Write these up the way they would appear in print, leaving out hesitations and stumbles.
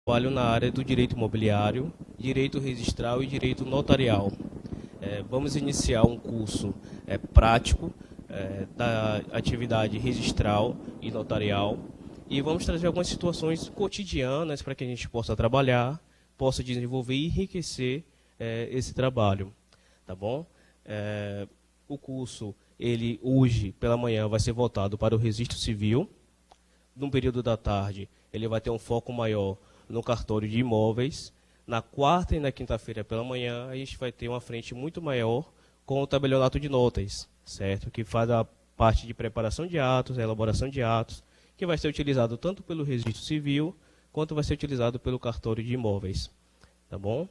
Trabalho na área do direito imobiliário, direito registral e direito notarial. Vamos iniciar um curso prático da atividade registral e notarial e vamos trazer algumas situações cotidianas para que a gente possa trabalhar, possa desenvolver e enriquecer esse trabalho, tá bom? O curso, ele hoje pela manhã vai ser voltado para o registro civil. No período da tarde, ele vai ter um foco maior no cartório de imóveis. Na quarta e na quinta-feira pela manhã, a gente vai ter uma frente muito maior com o tabelionato de notas, certo? Que faz a parte de preparação de atos, a elaboração de atos, que vai ser utilizado tanto pelo registro civil, quanto vai ser utilizado pelo cartório de imóveis, tá bom?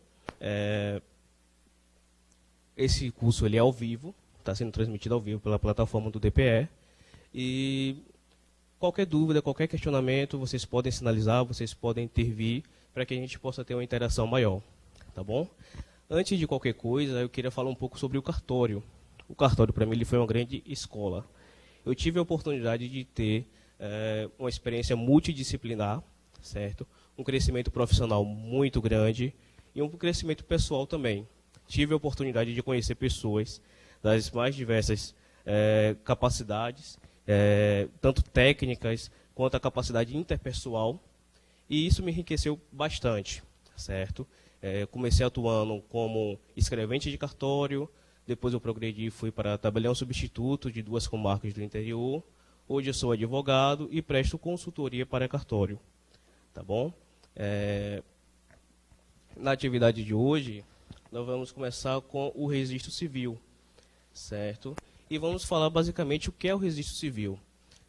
Esse curso ele é ao vivo, está sendo transmitido ao vivo pela plataforma do DPE, e qualquer dúvida, qualquer questionamento, vocês podem sinalizar, vocês podem intervir, para que a gente possa ter uma interação maior, tá bom? Antes de qualquer coisa, eu queria falar um pouco sobre o cartório. O cartório, para mim, ele foi uma grande escola. Eu tive a oportunidade de ter uma experiência multidisciplinar, certo? Um crescimento profissional muito grande e um crescimento pessoal também. Tive a oportunidade de conhecer pessoas das mais diversas capacidades, tanto técnicas quanto a capacidade interpessoal, e isso me enriqueceu bastante, certo? Comecei atuando como escrevente de cartório, depois eu progredi e fui para tabelião substituto de 2 comarcas do interior. Hoje eu sou advogado e presto consultoria para cartório, tá bom? Na atividade de hoje, nós vamos começar com o registro civil, certo? E vamos falar basicamente o que é o registro civil,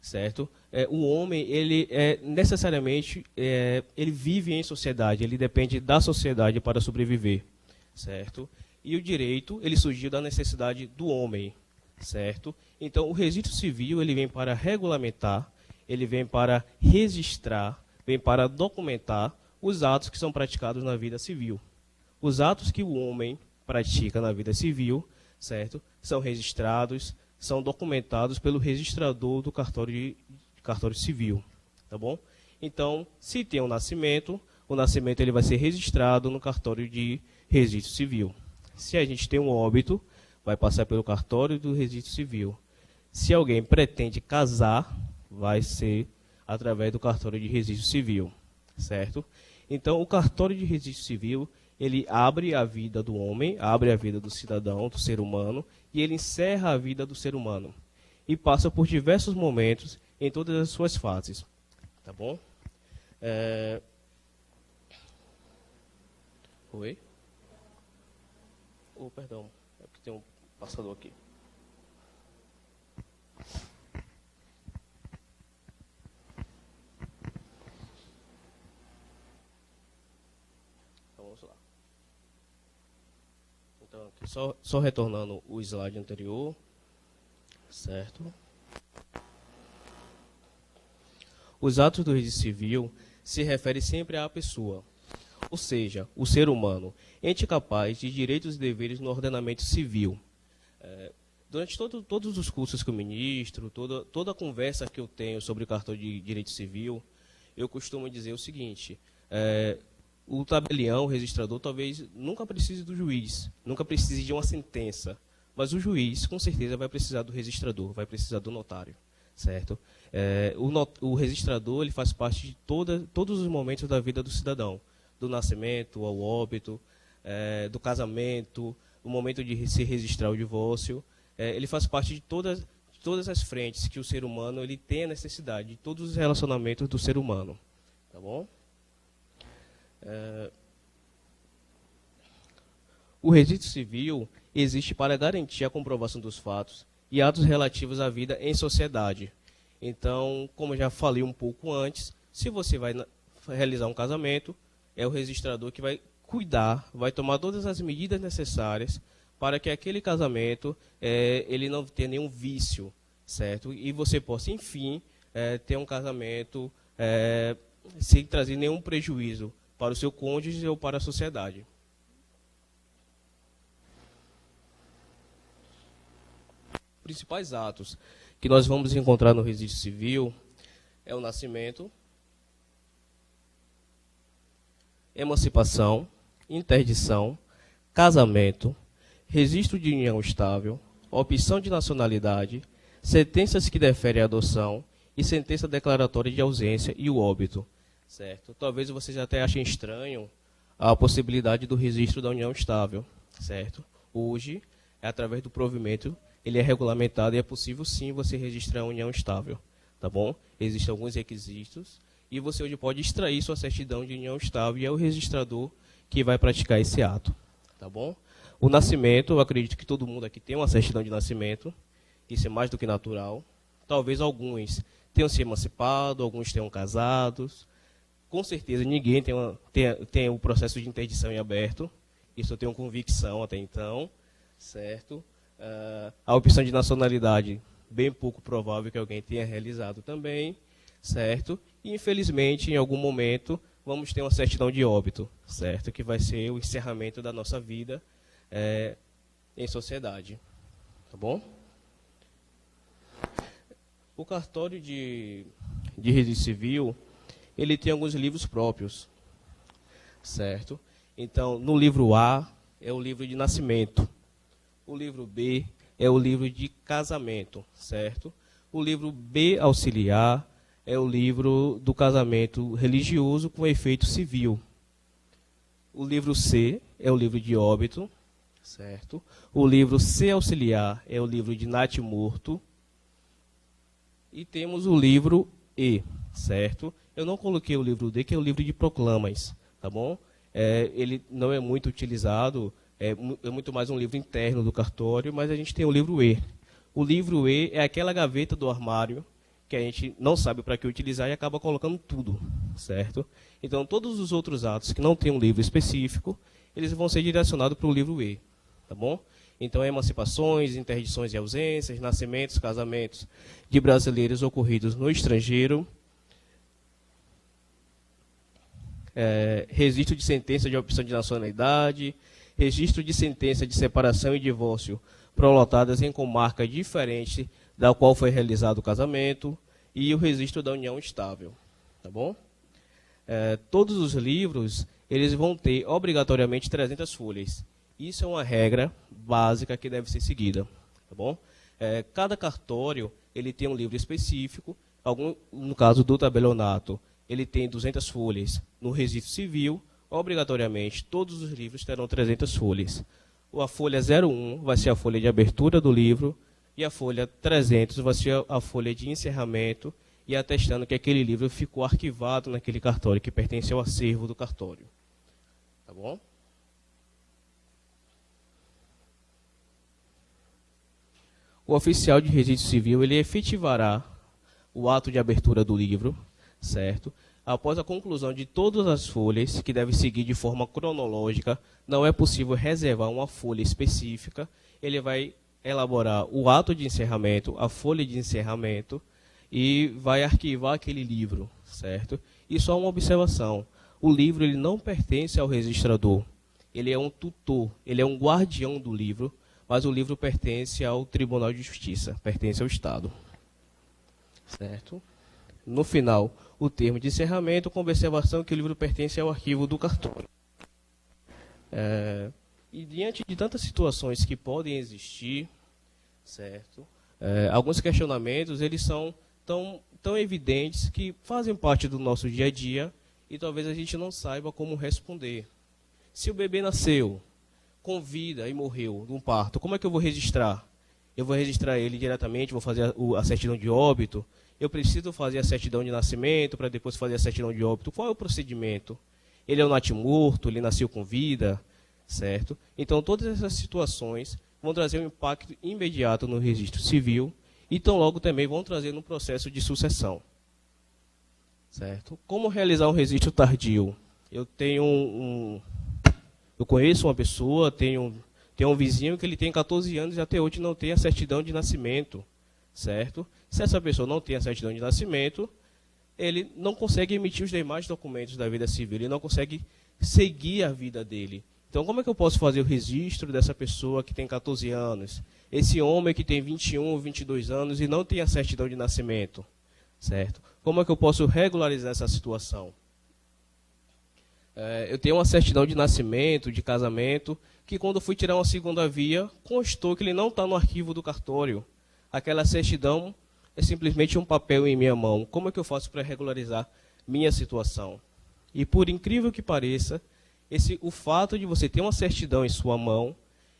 certo? O homem, ele necessariamente, ele vive em sociedade, ele depende da sociedade para sobreviver, certo? E o direito, ele surgiu da necessidade do homem, certo? Então, o registro civil, ele vem para regulamentar, ele vem para registrar, vem para documentar os atos que são praticados na vida civil. Os atos que o homem pratica na vida civil, certo? São registrados, são documentados pelo registrador do cartório civil, tá bom? Então, se tem um nascimento, o nascimento ele vai ser registrado no cartório de registro civil. Se a gente tem um óbito, vai passar pelo cartório do registro civil. Se alguém pretende casar, vai ser através do cartório de registro civil, certo? Então, o cartório de registro civil, ele abre a vida do homem, abre a vida do cidadão, do ser humano, e ele encerra a vida do ser humano. E passa por diversos momentos em todas as suas fases. Tá bom? Oi? Oh, perdão, é porque tem um passador aqui. Então, vamos lá. Então, aqui, só retornando o slide anterior, certo? Os atos do registro civil se referem sempre à pessoa, ou seja, o ser humano, ente capaz de direitos e deveres no ordenamento civil. Durante todos os cursos que eu ministro, toda a conversa que eu tenho sobre o cartório de direito civil, eu costumo dizer o seguinte: o tabelião, o registrador, talvez nunca precise do juiz, nunca precise de uma sentença, mas o juiz, com certeza, vai precisar do registrador, vai precisar do notário, certo? O registrador, ele faz parte de todos os momentos da vida do cidadão, do nascimento ao óbito, do casamento, o momento de se registrar o divórcio. Ele faz parte de todas as frentes que o ser humano ele tem a necessidade, de todos os relacionamentos do ser humano, tá bom? O registro civil existe para garantir a comprovação dos fatos e atos relativos à vida em sociedade. Então, como eu já falei um pouco antes, se você vai realizar um casamento, é o registrador que vai cuidar, vai tomar todas as medidas necessárias para que aquele casamento ele não tenha nenhum vício, certo? E você possa, enfim, ter um casamento sem trazer nenhum prejuízo para o seu cônjuge ou para a sociedade. Os principais atos que nós vamos encontrar no registro civil é o nascimento, emancipação, interdição, casamento, registro de união estável, opção de nacionalidade, sentenças que deferem a adoção e sentença declaratória de ausência e o óbito. Certo? Talvez vocês até achem estranho a possibilidade do registro da união estável. Certo? Hoje, através do provimento, ele é regulamentado e é possível sim você registrar a união estável. Tá bom? Existem alguns requisitos e você hoje pode extrair sua certidão de união estável e é o registrador que vai praticar esse ato. Tá bom? O nascimento, eu acredito que todo mundo aqui tem uma certidão de nascimento. Isso é mais do que natural. Talvez alguns tenham se emancipado, alguns tenham casados. Com certeza ninguém tem o processo de interdição em aberto. Isso eu tenho convicção até então. Certo? A opção de nacionalidade, bem pouco provável que alguém tenha realizado também. Certo? E, infelizmente, em algum momento, vamos ter uma certidão de óbito. Certo? Que vai ser o encerramento da nossa vida em sociedade. Tá bom? O cartório de registro civil, ele tem alguns livros próprios, certo? Então, no livro A é o livro de nascimento, o livro B é o livro de casamento, certo? O livro B auxiliar é o livro do casamento religioso com efeito civil. O livro C é o livro de óbito, certo? O livro C auxiliar é o livro de natimorto. E temos o livro E, certo? Eu não coloquei o livro D, que é o livro de proclamas, tá bom? Ele não é muito utilizado, é muito mais um livro interno do cartório, mas a gente tem o livro E. O livro E é aquela gaveta do armário que a gente não sabe para que utilizar e acaba colocando tudo, certo? Então, todos os outros atos que não têm um livro específico, eles vão ser direcionados para o livro E, tá bom? Então, emancipações, interdições e ausências, nascimentos, casamentos de brasileiros ocorridos no estrangeiro, registro de sentença de opção de nacionalidade, registro de sentença de separação e divórcio prolotadas em comarca diferente da qual foi realizado o casamento e o registro da união estável. Tá bom? Todos os livros eles vão ter obrigatoriamente 300 folhas. Isso é uma regra básica que deve ser seguida, tá bom? Cada cartório ele tem um livro específico. No caso do tabelionato, ele tem 200 folhas. No registro civil, obrigatoriamente, todos os livros terão 300 folhas. A folha 01 vai ser a folha de abertura do livro e a folha 300 vai ser a folha de encerramento e atestando que aquele livro ficou arquivado naquele cartório, que pertence ao acervo do cartório. Tá bom? O oficial de registro civil ele efetivará o ato de abertura do livro, certo? Após a conclusão de todas as folhas, que deve seguir de forma cronológica, não é possível reservar uma folha específica. Ele vai elaborar o ato de encerramento, a folha de encerramento, e vai arquivar aquele livro, certo? E só uma observação: o livro ele não pertence ao registrador. Ele é um tutor, ele é um guardião do livro, mas o livro pertence ao Tribunal de Justiça, pertence ao Estado. Certo? No final, o termo de encerramento com observação que o livro pertence ao arquivo do cartório. E diante de tantas situações que podem existir, certo? Alguns questionamentos eles são tão evidentes que fazem parte do nosso dia a dia e talvez a gente não saiba como responder. Se o bebê nasceu com vida e morreu de um parto, como é que eu vou registrar? Eu vou registrar ele diretamente, vou fazer a certidão de óbito? Eu preciso fazer a certidão de nascimento para depois fazer a certidão de óbito? Qual é o procedimento? Ele é um natimorto, ele nasceu com vida, certo? Então, todas essas situações vão trazer um impacto imediato no registro civil e tão logo também vão trazer no processo de sucessão. Certo? Como realizar um registro tardio? Eu conheço uma pessoa, tenho um vizinho que ele tem 14 anos e até hoje não tem a certidão de nascimento, certo? Se essa pessoa não tem a certidão de nascimento, ele não consegue emitir os demais documentos da vida civil, ele não consegue seguir a vida dele. Então, como é que eu posso fazer o registro dessa pessoa que tem 14 anos? Esse homem que tem 21, 22 anos e não tem a certidão de nascimento, certo? Como é que eu posso regularizar essa situação? Eu tenho uma certidão de nascimento, de casamento, que quando eu fui tirar uma segunda via, constou que ele não está no arquivo do cartório. Aquela certidão é simplesmente um papel em minha mão. Como é que eu faço para regularizar minha situação? E por incrível que pareça, o fato de você ter uma certidão em sua mão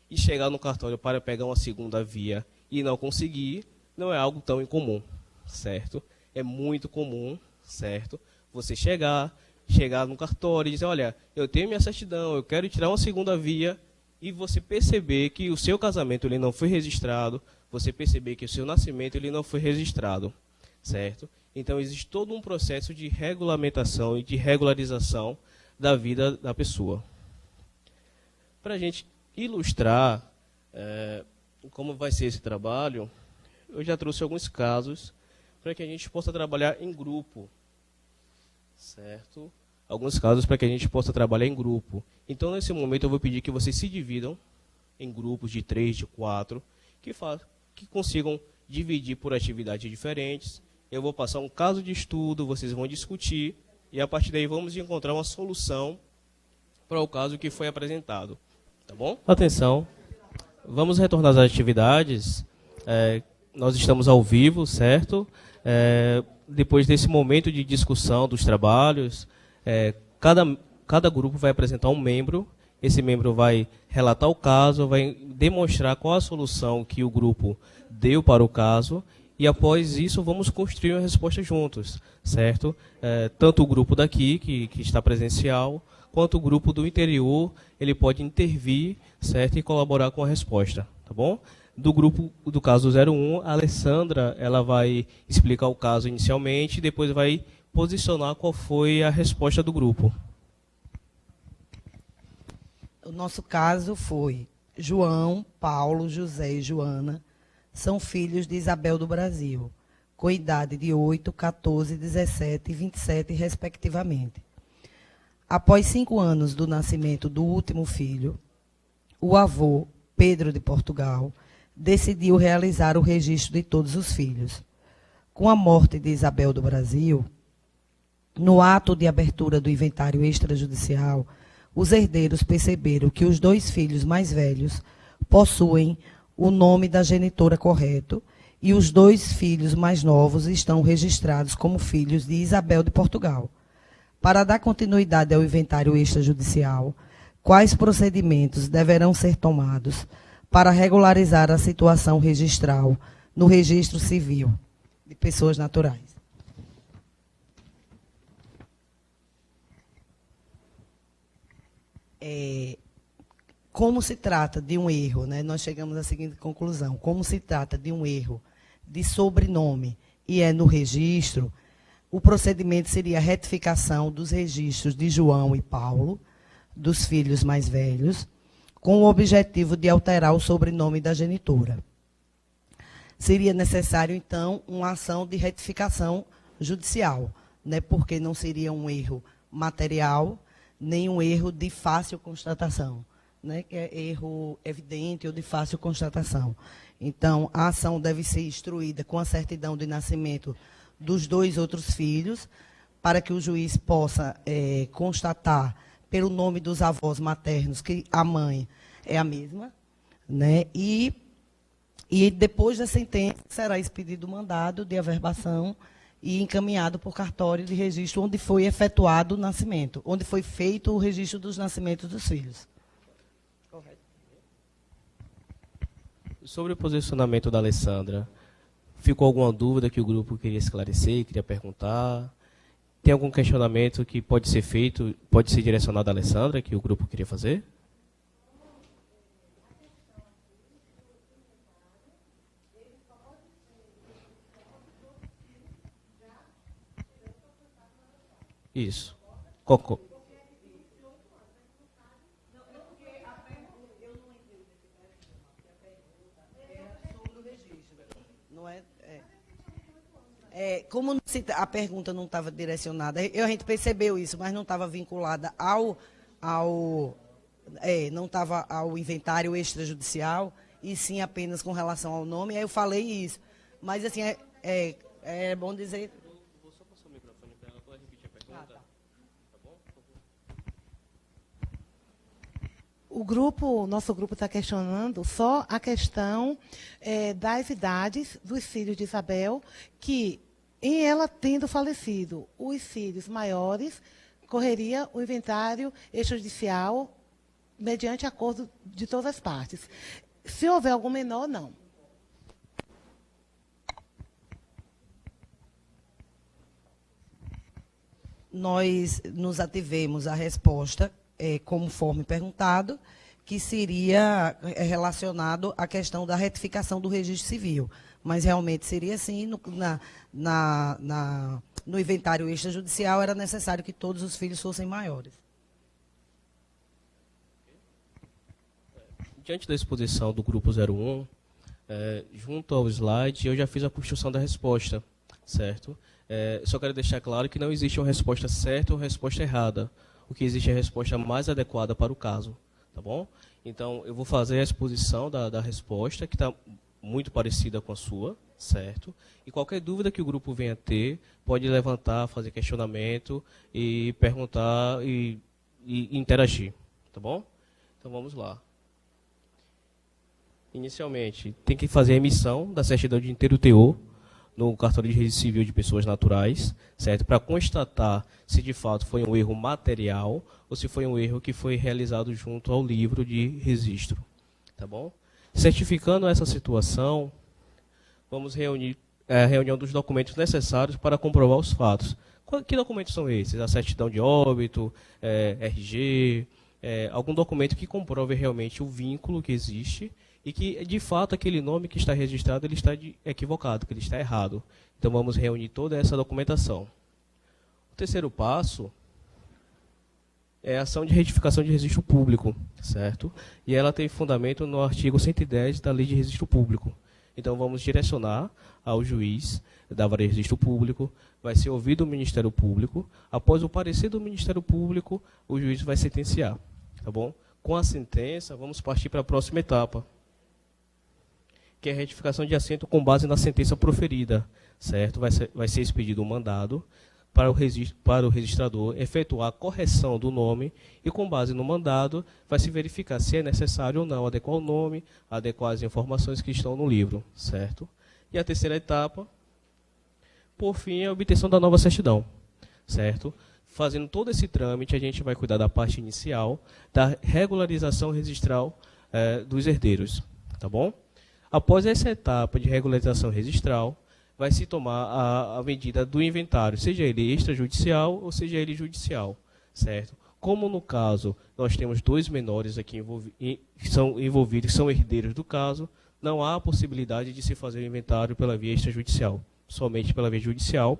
e chegar no cartório para pegar uma segunda via e não conseguir, não é algo tão incomum, certo? É muito comum, certo? Você chegar no cartório e dizer, olha, eu tenho minha certidão, eu quero tirar uma segunda via, e você perceber que o seu casamento ele não foi registrado, você perceber que o seu nascimento ele não foi registrado, certo? Então existe todo um processo de regulamentação e de regularização da vida da pessoa. Para a gente ilustrar como vai ser esse trabalho, eu já trouxe alguns casos para que a gente possa trabalhar em grupo, certo? Alguns casos para que a gente possa trabalhar em grupo. Então, nesse momento, eu vou pedir que vocês se dividam em grupos de 3, de 4, que consigam dividir por atividades diferentes. Eu vou passar um caso de estudo, vocês vão discutir, e a partir daí vamos encontrar uma solução para o caso que foi apresentado. Tá bom? Atenção, vamos retornar às atividades. Nós estamos ao vivo, certo? Depois desse momento de discussão dos trabalhos, cada grupo vai apresentar um membro. Esse membro vai relatar o caso, vai demonstrar qual a solução que o grupo deu para o caso, e após isso vamos construir uma resposta juntos, certo? Tanto o grupo daqui, que está presencial, quanto o grupo do interior, ele pode intervir, certo? E colaborar com a resposta, tá bom? Do grupo do caso 01, a Alessandra ela vai explicar o caso inicialmente e depois vai posicionar qual foi a resposta do grupo. O nosso caso foi João, Paulo, José e Joana são filhos de Isabel do Brasil, com idade de 8, 14, 17 e 27, respectivamente. Após 5 anos do nascimento do último filho, o avô, Pedro de Portugal, decidiu realizar o registro de todos os filhos. Com a morte de Isabel do Brasil, no ato de abertura do inventário extrajudicial, os herdeiros perceberam que os 2 filhos mais velhos possuem o nome da genitora correto e os 2 filhos mais novos estão registrados como filhos de Isabel de Portugal. Para dar continuidade ao inventário extrajudicial, quais procedimentos deverão ser tomados para regularizar a situação registral no registro civil de pessoas naturais? Como se trata de um erro, né? Nós chegamos à seguinte conclusão: como se trata de um erro de sobrenome e no registro, o procedimento seria a retificação dos registros de João e Paulo, dos filhos mais velhos, com o objetivo de alterar o sobrenome da genitora. Seria necessário, então, uma ação de retificação judicial, né? Porque não seria um erro material, nem um erro de fácil constatação, né? Que é erro evidente ou de fácil constatação. Então, a ação deve ser instruída com a certidão de nascimento dos 2 outros filhos, para que o juiz possa constatar pelo nome dos avós maternos que a mãe é a mesma, né? E depois da sentença será expedido o mandado de averbação e encaminhado por cartório de registro onde foi efetuado o nascimento, onde foi feito o registro dos nascimentos dos filhos. Correto. Sobre o posicionamento da Alessandra, ficou alguma dúvida que o grupo queria esclarecer, queria perguntar? Tem algum questionamento que pode ser feito, pode ser direcionado à Alessandra, que o grupo queria fazer? Isso. Cocô. Como a pergunta não estava direcionada, a gente percebeu isso, mas não estava vinculada não estava ao inventário extrajudicial, e sim apenas com relação ao nome, aí eu falei isso. Mas, assim, é bom dizer... Vou só passar o microfone para ela para repetir a pergunta. Tá. Tá bom? Nosso grupo está questionando só a questão das idades dos filhos de Isabel, que, em ela tendo falecido os filhos maiores, correria o inventário extrajudicial mediante acordo de todas as partes. Se houver algum menor, não. Nós nos ativemos à resposta, conforme perguntado, que seria relacionado à questão da retificação do registro civil. Mas realmente seria assim, no inventário extrajudicial era necessário que todos os filhos fossem maiores. Diante da exposição do grupo 01, junto ao slide, eu já fiz a construção da resposta, certo? Só quero deixar claro que não existe uma resposta certa ou uma resposta errada. O que existe é a resposta mais adequada para o caso, tá bom? Então, eu vou fazer a exposição da resposta, que está muito parecida com a sua, certo? E qualquer dúvida que o grupo venha ter, pode levantar, fazer questionamento e perguntar e interagir, tá bom? Então, vamos lá. Inicialmente, tem que fazer a emissão da certidão de inteiro teor no cartório de registro civil de pessoas naturais, certo? Para constatar se de fato foi um erro material ou se foi um erro que foi realizado junto ao livro de registro, tá bom? Certificando essa situação, vamos reunir a reunião dos documentos necessários para comprovar os fatos. Que documentos são esses? A certidão de óbito, RG, algum documento que comprove realmente o vínculo que existe e que, de fato, aquele nome que está registrado ele está equivocado, que ele está errado. Então, vamos reunir toda essa documentação. O terceiro passo é a ação de retificação de registro público, certo? E ela tem fundamento no artigo 110 da Lei de Registro Público. Então, vamos direcionar ao juiz da Vara de Registro Público, vai ser ouvido o Ministério Público, após o parecer do Ministério Público, o juiz vai sentenciar, tá bom? Com a sentença, vamos partir para a próxima etapa, que é a retificação de assento com base na sentença proferida, certo? Vai ser expedido um mandado para o registrador efetuar a correção do nome e, com base no mandado, vai se verificar se é necessário ou não adequar o nome, adequar as informações que estão no livro, certo? E a terceira etapa, por fim, é a obtenção da nova certidão, certo? Fazendo todo esse trâmite, a gente vai cuidar da parte inicial, da regularização registral dos herdeiros, tá bom? Após essa etapa de regularização registral, vai se tomar a medida do inventário, seja ele extrajudicial ou seja ele judicial, certo? Como no caso nós temos dois menores aqui que são envolvidos, que são herdeiros do caso, não há possibilidade de se fazer o inventário pela via extrajudicial, somente pela via judicial.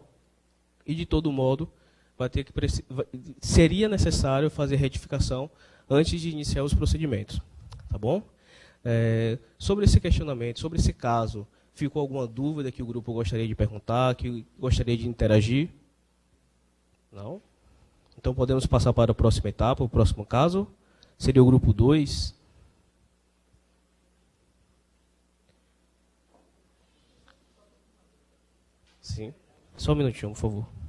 E de todo modo, seria necessário fazer retificação antes de iniciar os procedimentos, tá bom? Sobre esse questionamento, sobre esse caso, ficou alguma dúvida que o grupo gostaria de perguntar, que gostaria de interagir? Não? Então podemos passar para a próxima etapa, o próximo caso. Seria o grupo 2. Sim. Só um minutinho, por favor.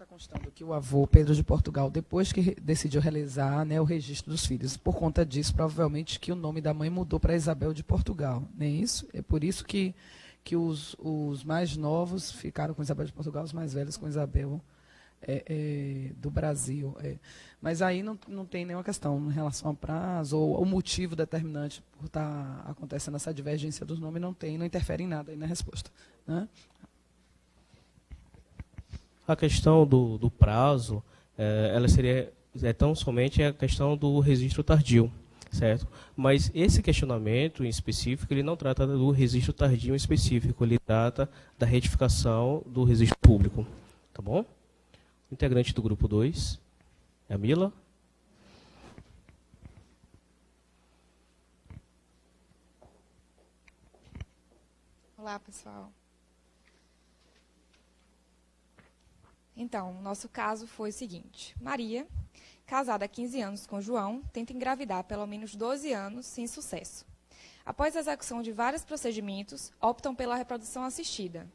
Constando que o avô Pedro de Portugal, depois que decidiu realizar, né, o registro dos filhos, por conta disso, provavelmente que o nome da mãe mudou para Isabel de Portugal, não é isso? É por isso que os mais novos ficaram com Isabel de Portugal, os mais velhos com Isabel do Brasil. Mas aí não tem nenhuma questão em relação ao prazo ou o motivo determinante por estar acontecendo essa divergência dos nomes, não interfere em nada aí na resposta, né? A questão do prazo, ela seria tão somente a questão do registro tardio, certo? Mas esse questionamento em específico, ele não trata do registro tardio em específico, ele trata da retificação do registro público, tá bom? O integrante do grupo 2 é a Mila. Olá, pessoal. Então, o nosso caso foi o seguinte. Maria, casada há 15 anos com João, tenta engravidar há pelo menos 12 anos, sem sucesso. Após a execução de vários procedimentos, optam pela reprodução assistida.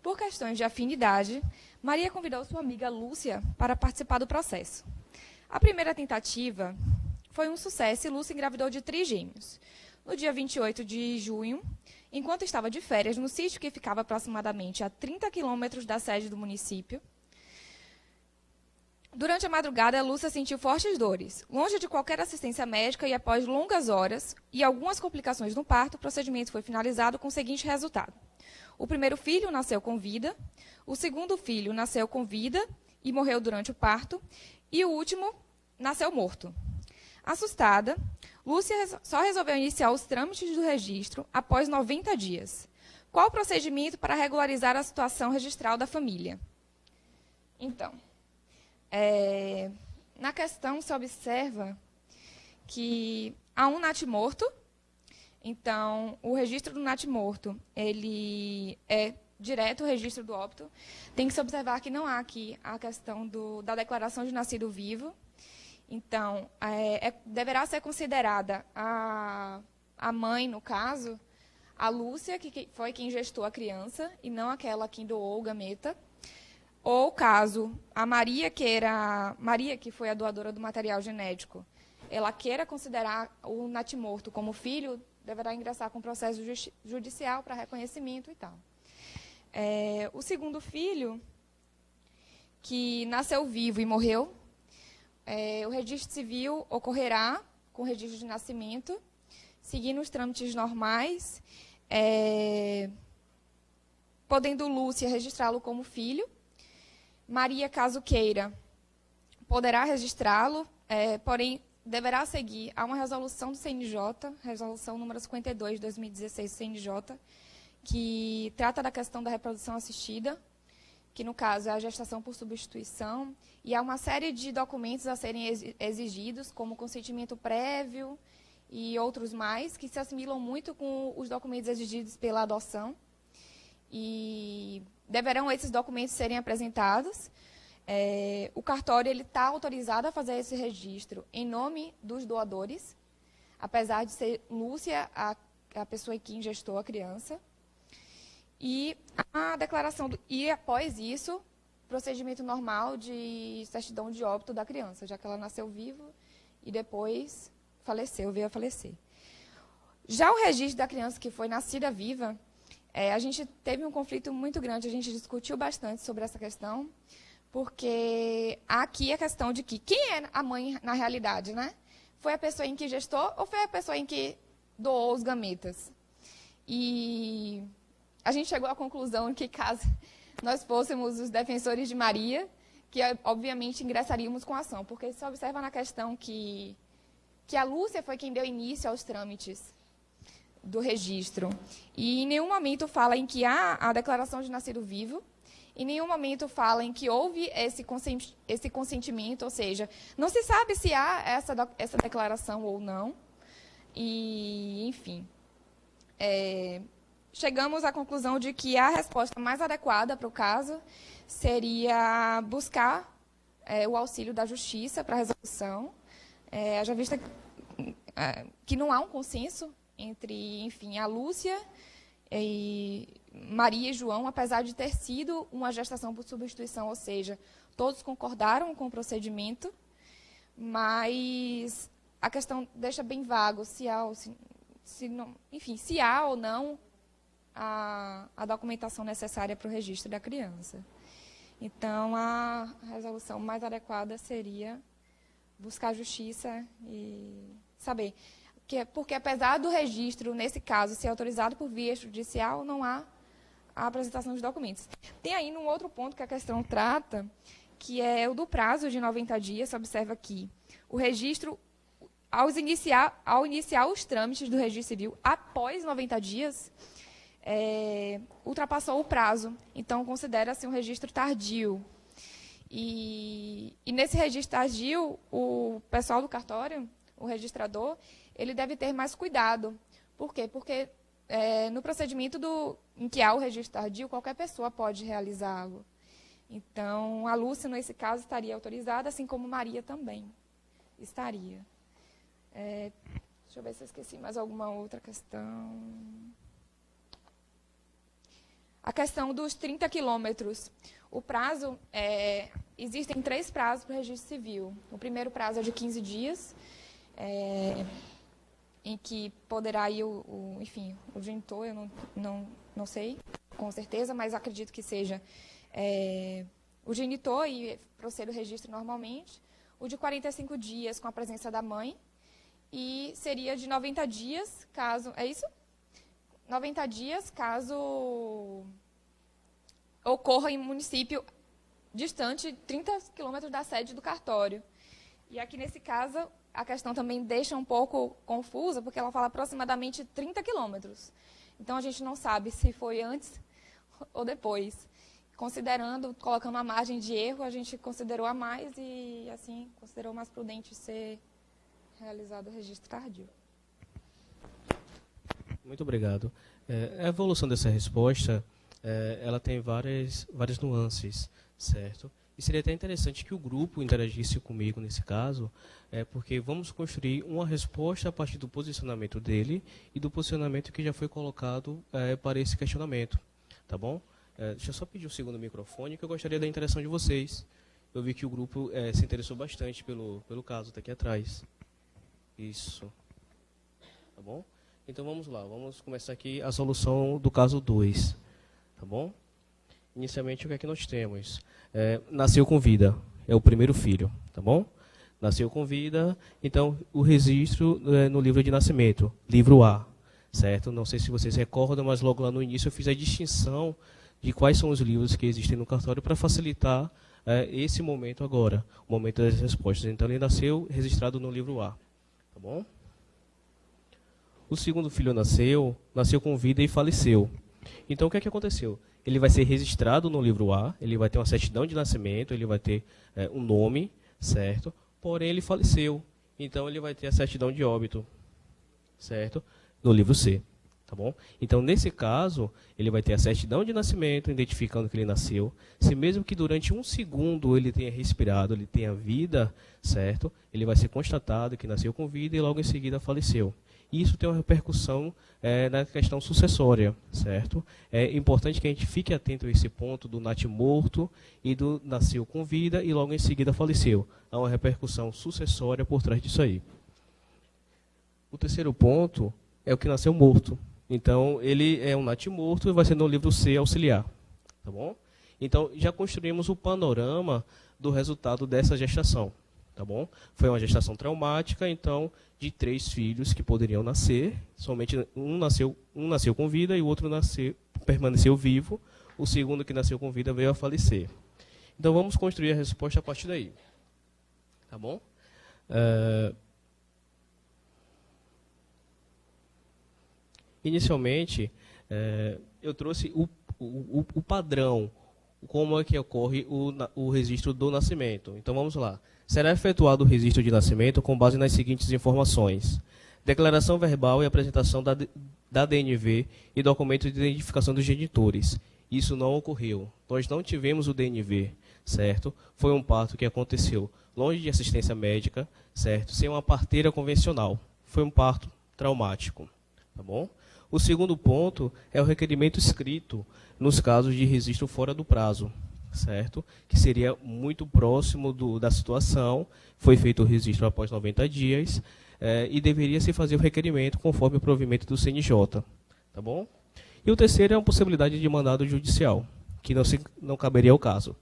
Por questões de afinidade, Maria convidou sua amiga Lúcia para participar do processo. A primeira tentativa foi um sucesso e Lúcia engravidou de trigêmeos. No dia 28 de junho, enquanto estava de férias no sítio que ficava aproximadamente a 30 quilômetros da sede do município, durante a madrugada, Lúcia sentiu fortes dores. Longe de qualquer assistência médica e após longas horas e algumas complicações no parto, o procedimento foi finalizado com o seguinte resultado. O primeiro filho nasceu com vida, o segundo filho nasceu com vida e morreu durante o parto, e o último nasceu morto. Assustada, Lúcia só resolveu iniciar os trâmites do registro após 90 dias. Qual o procedimento para regularizar a situação registral da família? Então, na questão se observa que há um natimorto. Então, o registro do natimorto, ele é direto o registro do óbito. Tem que se observar que não há aqui a questão da declaração de nascido vivo. Então, deverá ser considerada a mãe, no caso, a Lúcia, que foi quem gestou a criança, e não aquela que doou o gameta. Ou, caso a Maria, que foi a doadora do material genético, ela queira considerar o natimorto como filho, deverá ingressar com processo judicial para reconhecimento e tal. O segundo filho, que nasceu vivo e morreu, o registro civil ocorrerá com o registro de nascimento, seguindo os trâmites normais, podendo Lúcia registrá-lo como filho. Maria, caso queira, poderá registrá-lo, porém, deverá seguir a uma resolução do CNJ, resolução número 52 de 2016 do CNJ, que trata da questão da reprodução assistida, que, no caso, é a gestação por substituição, e há uma série de documentos a serem exigidos, como consentimento prévio e outros mais, que se assimilam muito com os documentos exigidos pela adoção. E deverão esses documentos serem apresentados. O cartório está autorizado a fazer esse registro em nome dos doadores, apesar de ser Lúcia a pessoa que gestou a criança. E a declaração e após isso, procedimento normal de certidão de óbito da criança, já que ela nasceu viva e depois veio a falecer. Já o registro da criança que foi nascida viva, a gente teve um conflito muito grande, a gente discutiu bastante sobre essa questão, porque há aqui a questão de que quem é a mãe na realidade, né? Foi a pessoa em que gestou ou foi a pessoa em que doou os gametas? E a gente chegou à conclusão que, caso nós fôssemos os defensores de Maria, que obviamente ingressaríamos com a ação, porque se observa na questão que a Lúcia foi quem deu início aos trâmites do registro. E em nenhum momento fala em que há a declaração de nascido vivo, em nenhum momento fala em que houve esse consentimento, ou seja, não se sabe se há essa declaração ou não. E, enfim, chegamos à conclusão de que a resposta mais adequada para o caso seria buscar o auxílio da justiça para a resolução, já vista que não há um consenso entre, enfim, a Lúcia e Maria e João, apesar de ter sido uma gestação por substituição, ou seja, todos concordaram com o procedimento, mas a questão deixa bem vago se há ou não a documentação necessária para o registro da criança. Então, a resolução mais adequada seria buscar a justiça e saber. Porque, apesar do registro, nesse caso, ser autorizado por via judicial, não há a apresentação de documentos. Tem aí um outro ponto que a questão trata, que é o do prazo de 90 dias. Se observa aqui, o registro, ao iniciar os trâmites do registro civil, após 90 dias, ultrapassou o prazo. Então, considera-se um registro tardio. E nesse registro tardio, o pessoal do cartório, o registrador, ele deve ter mais cuidado. Por quê? Porque no procedimento em que há o registro tardio, qualquer pessoa pode realizá-lo. Então, a Lúcia, nesse caso, estaria autorizada, assim como Maria também estaria. Deixa eu ver se eu esqueci mais alguma outra questão. A questão dos 30 quilômetros. O prazo, existem 3 prazos para o registro civil. O primeiro prazo é de 15 dias, em que poderá ir enfim, o genitor, eu não sei com certeza, mas acredito que seja o genitor e procede o registro normalmente. O de 45 dias com a presença da mãe e seria de 90 dias, caso... É isso? 90 dias, caso ocorra em município distante 30 quilômetros da sede do cartório. E aqui, nesse caso, a questão também deixa um pouco confusa, porque ela fala aproximadamente 30 quilômetros. Então, a gente não sabe se foi antes ou depois. Considerando, colocando a margem de erro, a gente considerou a mais e, assim, considerou mais prudente ser realizado o registro tardio. Muito obrigado. A evolução dessa resposta, ela tem várias nuances, certo? E seria até interessante que o grupo interagisse comigo nesse caso, porque vamos construir uma resposta a partir do posicionamento dele e do posicionamento que já foi colocado para esse questionamento, tá bom? Deixa eu só pedir um segundo microfone, que eu gostaria da interação de vocês. Eu vi que o grupo se interessou bastante pelo caso, está aqui atrás. Isso. Tá bom? Então vamos lá, vamos começar aqui a solução do caso 2. Tá bom? Inicialmente, o que é que nós temos? Nasceu com vida, é o primeiro filho, tá bom? Nasceu com vida, então o registro no livro de nascimento, livro A, certo? Não sei se vocês recordam, mas logo lá no início eu fiz a distinção de quais são os livros que existem no cartório para facilitar esse momento agora, o momento das respostas. Então ele nasceu registrado no livro A, tá bom? O segundo filho nasceu com vida e faleceu. Então o que é que aconteceu? Ele vai ser registrado no livro A, ele vai ter uma certidão de nascimento, ele vai ter um nome, certo? Porém ele faleceu, então ele vai ter a certidão de óbito, certo? No livro C. Tá bom? Então, nesse caso, ele vai ter a certidão de nascimento, identificando que ele nasceu. Se mesmo que durante 1 segundo ele tenha respirado, ele tenha vida, certo? Ele vai ser constatado que nasceu com vida e logo em seguida faleceu. E isso tem uma repercussão na questão sucessória, certo? É importante que a gente fique atento a esse ponto do natimorto e do nasceu com vida e logo em seguida faleceu. Há uma repercussão sucessória por trás disso aí. O terceiro ponto é o que nasceu morto. Então, ele é um natimorto e vai ser no livro C auxiliar. Tá bom? Então, já construímos o panorama do resultado dessa gestação. Tá bom? Foi uma gestação traumática, então, de 3 filhos que poderiam nascer. Somente um nasceu com vida e o outro permaneceu vivo. O segundo que nasceu com vida veio a falecer. Então, vamos construir a resposta a partir daí. Tá bom? Inicialmente, eu trouxe o padrão, como é que ocorre o registro do nascimento. Então, vamos lá. Será efetuado o registro de nascimento com base nas seguintes informações: declaração verbal e apresentação da DNV e documento de identificação dos genitores. Isso não ocorreu. Nós não tivemos o DNV, certo? Foi um parto que aconteceu longe de assistência médica, certo? Sem uma parteira convencional. Foi um parto traumático, tá bom? O segundo ponto é o requerimento escrito nos casos de registro fora do prazo, certo? Que seria muito próximo da situação. Foi feito o registro após 90 dias e deveria se fazer o requerimento conforme o provimento do CNJ, tá bom? E o terceiro é a possibilidade de mandado judicial, que não caberia ao caso.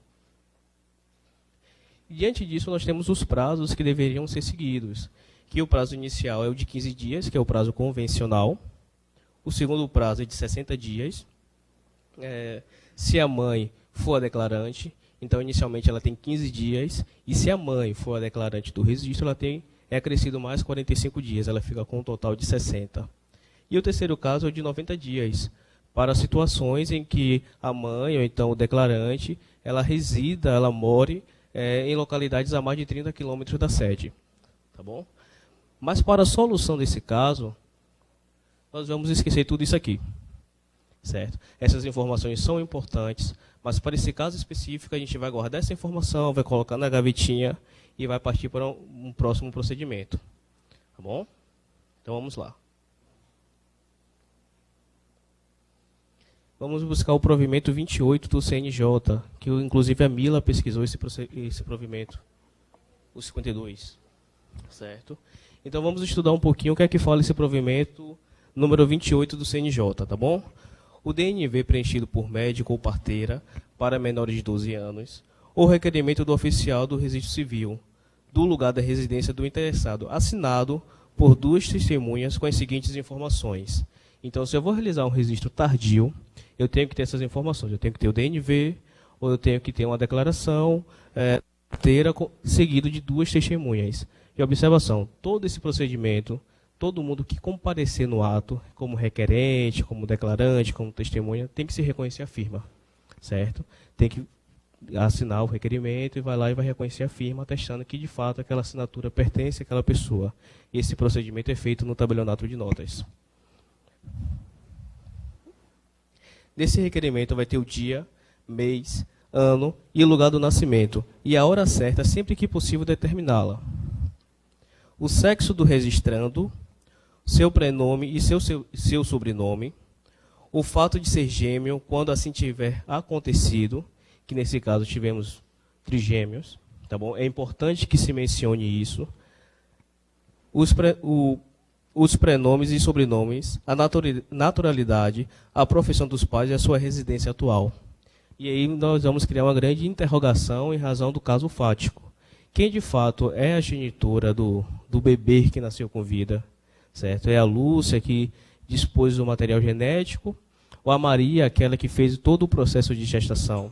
Diante disso, nós temos os prazos que deveriam ser seguidos, que o prazo inicial é o de 15 dias, que é o prazo convencional. O segundo prazo é de 60 dias. Se a mãe for a declarante, então inicialmente ela tem 15 dias, e se a mãe for a declarante do registro, ela é acrescido mais 45 dias, ela fica com um total de 60. E o terceiro caso é o de 90 dias, para situações em que a mãe, ou então o declarante, ela resida, ela more em localidades a mais de 30 quilômetros da sede. Tá bom? Mas para a solução desse caso, nós vamos esquecer tudo isso aqui, certo? Essas informações são importantes, mas para esse caso específico a gente vai guardar essa informação, vai colocar na gavetinha e vai partir para um próximo procedimento, tá bom? Então vamos lá. Vamos buscar o provimento 28 do CNJ, que inclusive a Mila pesquisou esse provimento, o 52, certo? Então vamos estudar um pouquinho o que é que fala esse provimento número 28 do CNJ, tá bom? O DNV preenchido por médico ou parteira para menores de 12 anos, ou requerimento do oficial do registro civil, do lugar da residência do interessado, assinado por 2 testemunhas com as seguintes informações. Então, se eu vou realizar um registro tardio, eu tenho que ter essas informações. Eu tenho que ter o DNV, ou eu tenho que ter uma declaração inteira seguido de 2 testemunhas. E observação, todo esse procedimento, todo mundo que comparecer no ato, como requerente, como declarante, como testemunha, tem que se reconhecer a firma, certo? Tem que assinar o requerimento e vai lá e vai reconhecer a firma, atestando que, de fato, aquela assinatura pertence àquela pessoa. E esse procedimento é feito no tabelionato de notas. Nesse requerimento vai ter o dia, mês, ano e o lugar do nascimento, e a hora certa, sempre que possível, determiná-la. O sexo do registrando, seu prenome e seu sobrenome, o fato de ser gêmeo, quando assim tiver acontecido, que nesse caso tivemos trigêmeos, tá bom? É importante que se mencione isso. Os prenomes e sobrenomes, a naturalidade, a profissão dos pais e a sua residência atual. E aí nós vamos criar uma grande interrogação em razão do caso fático. Quem de fato é a genitora do bebê que nasceu com vida? Certo? É a Lúcia que dispôs do material genético, ou a Maria, aquela que fez todo o processo de gestação?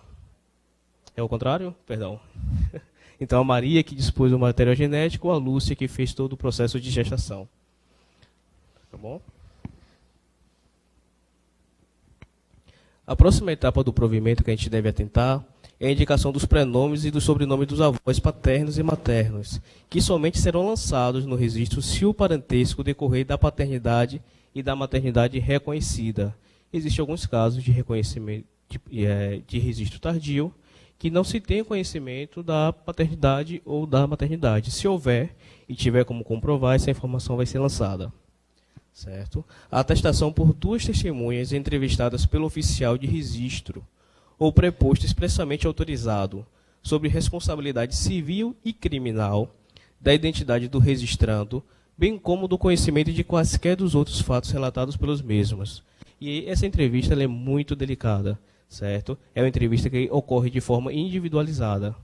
É o contrário? Perdão. Então, a Maria que dispôs do material genético, ou a Lúcia que fez todo o processo de gestação? Tá bom? A próxima etapa do provimento que a gente deve atentar é a indicação dos prenomes e dos sobrenomes dos avós paternos e maternos, que somente serão lançados no registro se o parentesco decorrer da paternidade e da maternidade reconhecida. Existem alguns casos de reconhecimento de registro tardio que não se tem conhecimento da paternidade ou da maternidade. Se houver e tiver como comprovar, essa informação vai ser lançada. Certo? A atestação por 2 testemunhas entrevistadas pelo oficial de registro ou preposto expressamente autorizado sobre responsabilidade civil e criminal da identidade do registrando, bem como do conhecimento de quaisquer dos outros fatos relatados pelos mesmos. E essa entrevista ela é muito delicada, certo? É uma entrevista que ocorre de forma individualizada.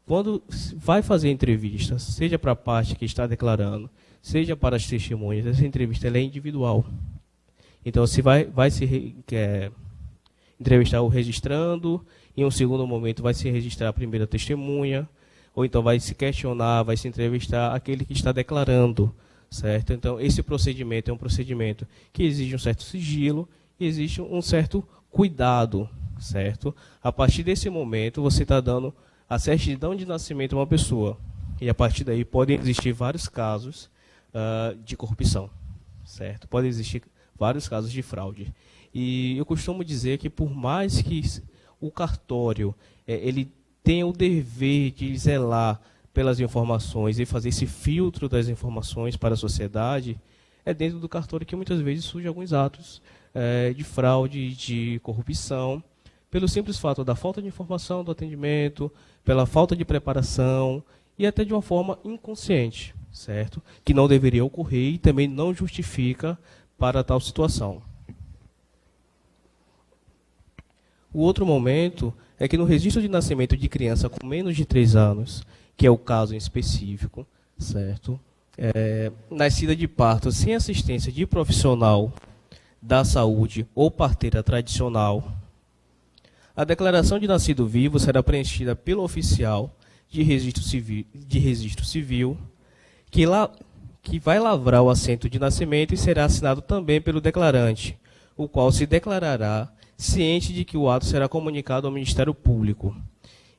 Quando vai fazer a entrevista, seja para a parte que está declarando, seja para as testemunhas, essa entrevista ela é individual. Então, se vai se entrevistar o registrando, em um segundo momento vai se registrar a primeira testemunha, ou então vai se questionar, vai se entrevistar aquele que está declarando, certo? Então, esse procedimento é um procedimento que exige um certo sigilo e existe um certo cuidado, certo? A partir desse momento, você está dando a certidão de nascimento a uma pessoa, e a partir daí podem existir vários casos de corrupção, certo? Podem existir vários casos de fraude. E eu costumo dizer que por mais que o cartório ele tenha o dever de zelar pelas informações e fazer esse filtro das informações para a sociedade, é dentro do cartório que muitas vezes surgem alguns atos de fraude, de corrupção, pelo simples fato da falta de informação do atendimento, pela falta de preparação e até de uma forma inconsciente, certo? Que não deveria ocorrer e também não justifica para tal situação. O outro momento é que no registro de nascimento de criança com menos de 3 anos, que é o caso em específico, certo? Nascida de parto sem assistência de profissional da saúde ou parteira tradicional, a declaração de nascido vivo será preenchida pelo oficial de registro civil que vai lavrar o assento de nascimento e será assinado também pelo declarante, o qual se declarará ciente de que o ato será comunicado ao Ministério Público.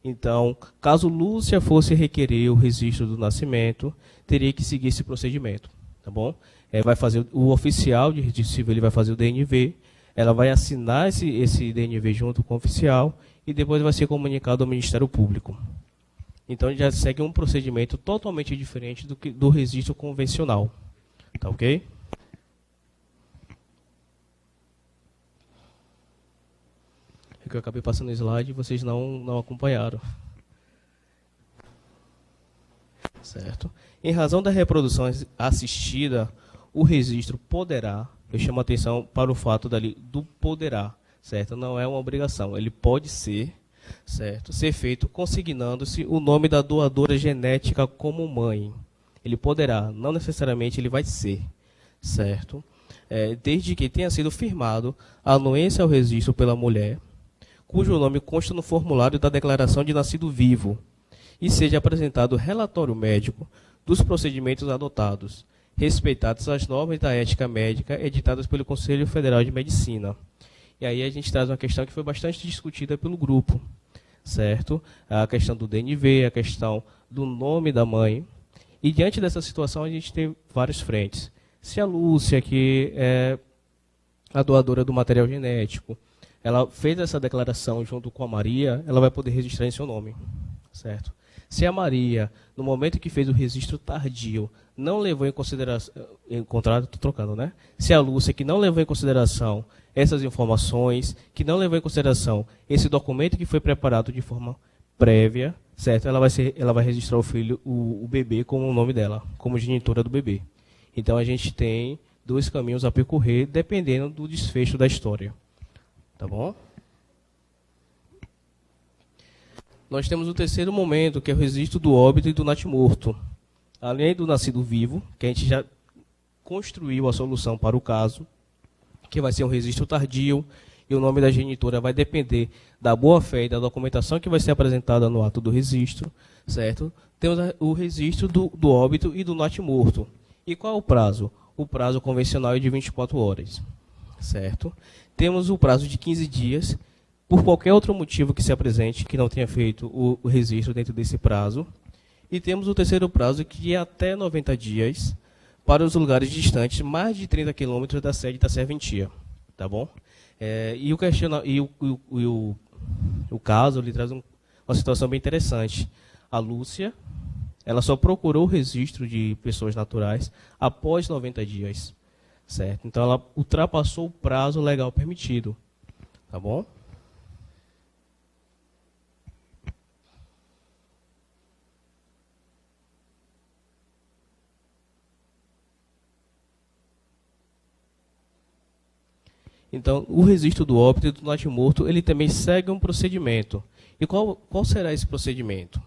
Então, caso Lúcia fosse requerer o registro do nascimento, teria que seguir esse procedimento, tá bom? Vai fazer o oficial de registro civil, ele vai fazer o DNV, ela vai assinar esse DNV junto com o oficial e depois vai ser comunicado ao Ministério Público. Então, já segue um procedimento totalmente diferente do registro convencional, tá ok? É que eu acabei passando o slide e vocês não acompanharam. Certo? Em razão da reprodução assistida, o registro poderá, eu chamo a atenção para o fato dali do poderá, certo? Não é uma obrigação, ele pode ser, certo? Ser feito consignando-se o nome da doadora genética como mãe. Ele poderá, não necessariamente ele vai ser, certo? Desde que tenha sido firmado a anuência ao registro pela mulher, cujo nome consta no formulário da declaração de nascido vivo, e seja apresentado relatório médico dos procedimentos adotados, respeitadas as normas da ética médica editadas pelo Conselho Federal de Medicina. E aí a gente traz uma questão que foi bastante discutida pelo grupo, certo? A questão do DNV, a questão do nome da mãe. E diante dessa situação a gente tem várias frentes. Se a Lúcia, que é a doadora do material genético, ela fez essa declaração junto com a Maria, ela vai poder registrar em seu nome, certo? Se a Maria, no momento que fez o registro tardio, não levou em consideração, estou trocando, né? Se a Lúcia, que não levou em consideração essas informações, que não levou em consideração esse documento que foi preparado de forma prévia, certo? Ela vai registrar o filho, o bebê, com o nome dela, como genitora do bebê. Então a gente tem 2 caminhos a percorrer, dependendo do desfecho da história. Tá bom? Nós temos o terceiro momento, que é o registro do óbito e do natimorto. Além do nascido vivo, que a gente já construiu a solução para o caso, que vai ser um registro tardio, e o nome da genitora vai depender da boa-fé e da documentação que vai ser apresentada no ato do registro, certo? Temos o registro do óbito e do natimorto. E qual é o prazo? O prazo convencional é de 24 horas, certo? Temos o prazo de 15 dias, por qualquer outro motivo que se apresente, que não tenha feito o registro dentro desse prazo. E temos o terceiro prazo, que é até 90 dias, para os lugares distantes, mais de 30 quilômetros da sede da serventia. Tá bom? O caso lhe traz uma situação bem interessante. A Lúcia, ela só procurou o registro de pessoas naturais após 90 dias. Certo? Então, ela ultrapassou o prazo legal permitido. Tá bom? Então, o registro do óbito e do natimorto, ele também segue um procedimento. E qual será esse procedimento?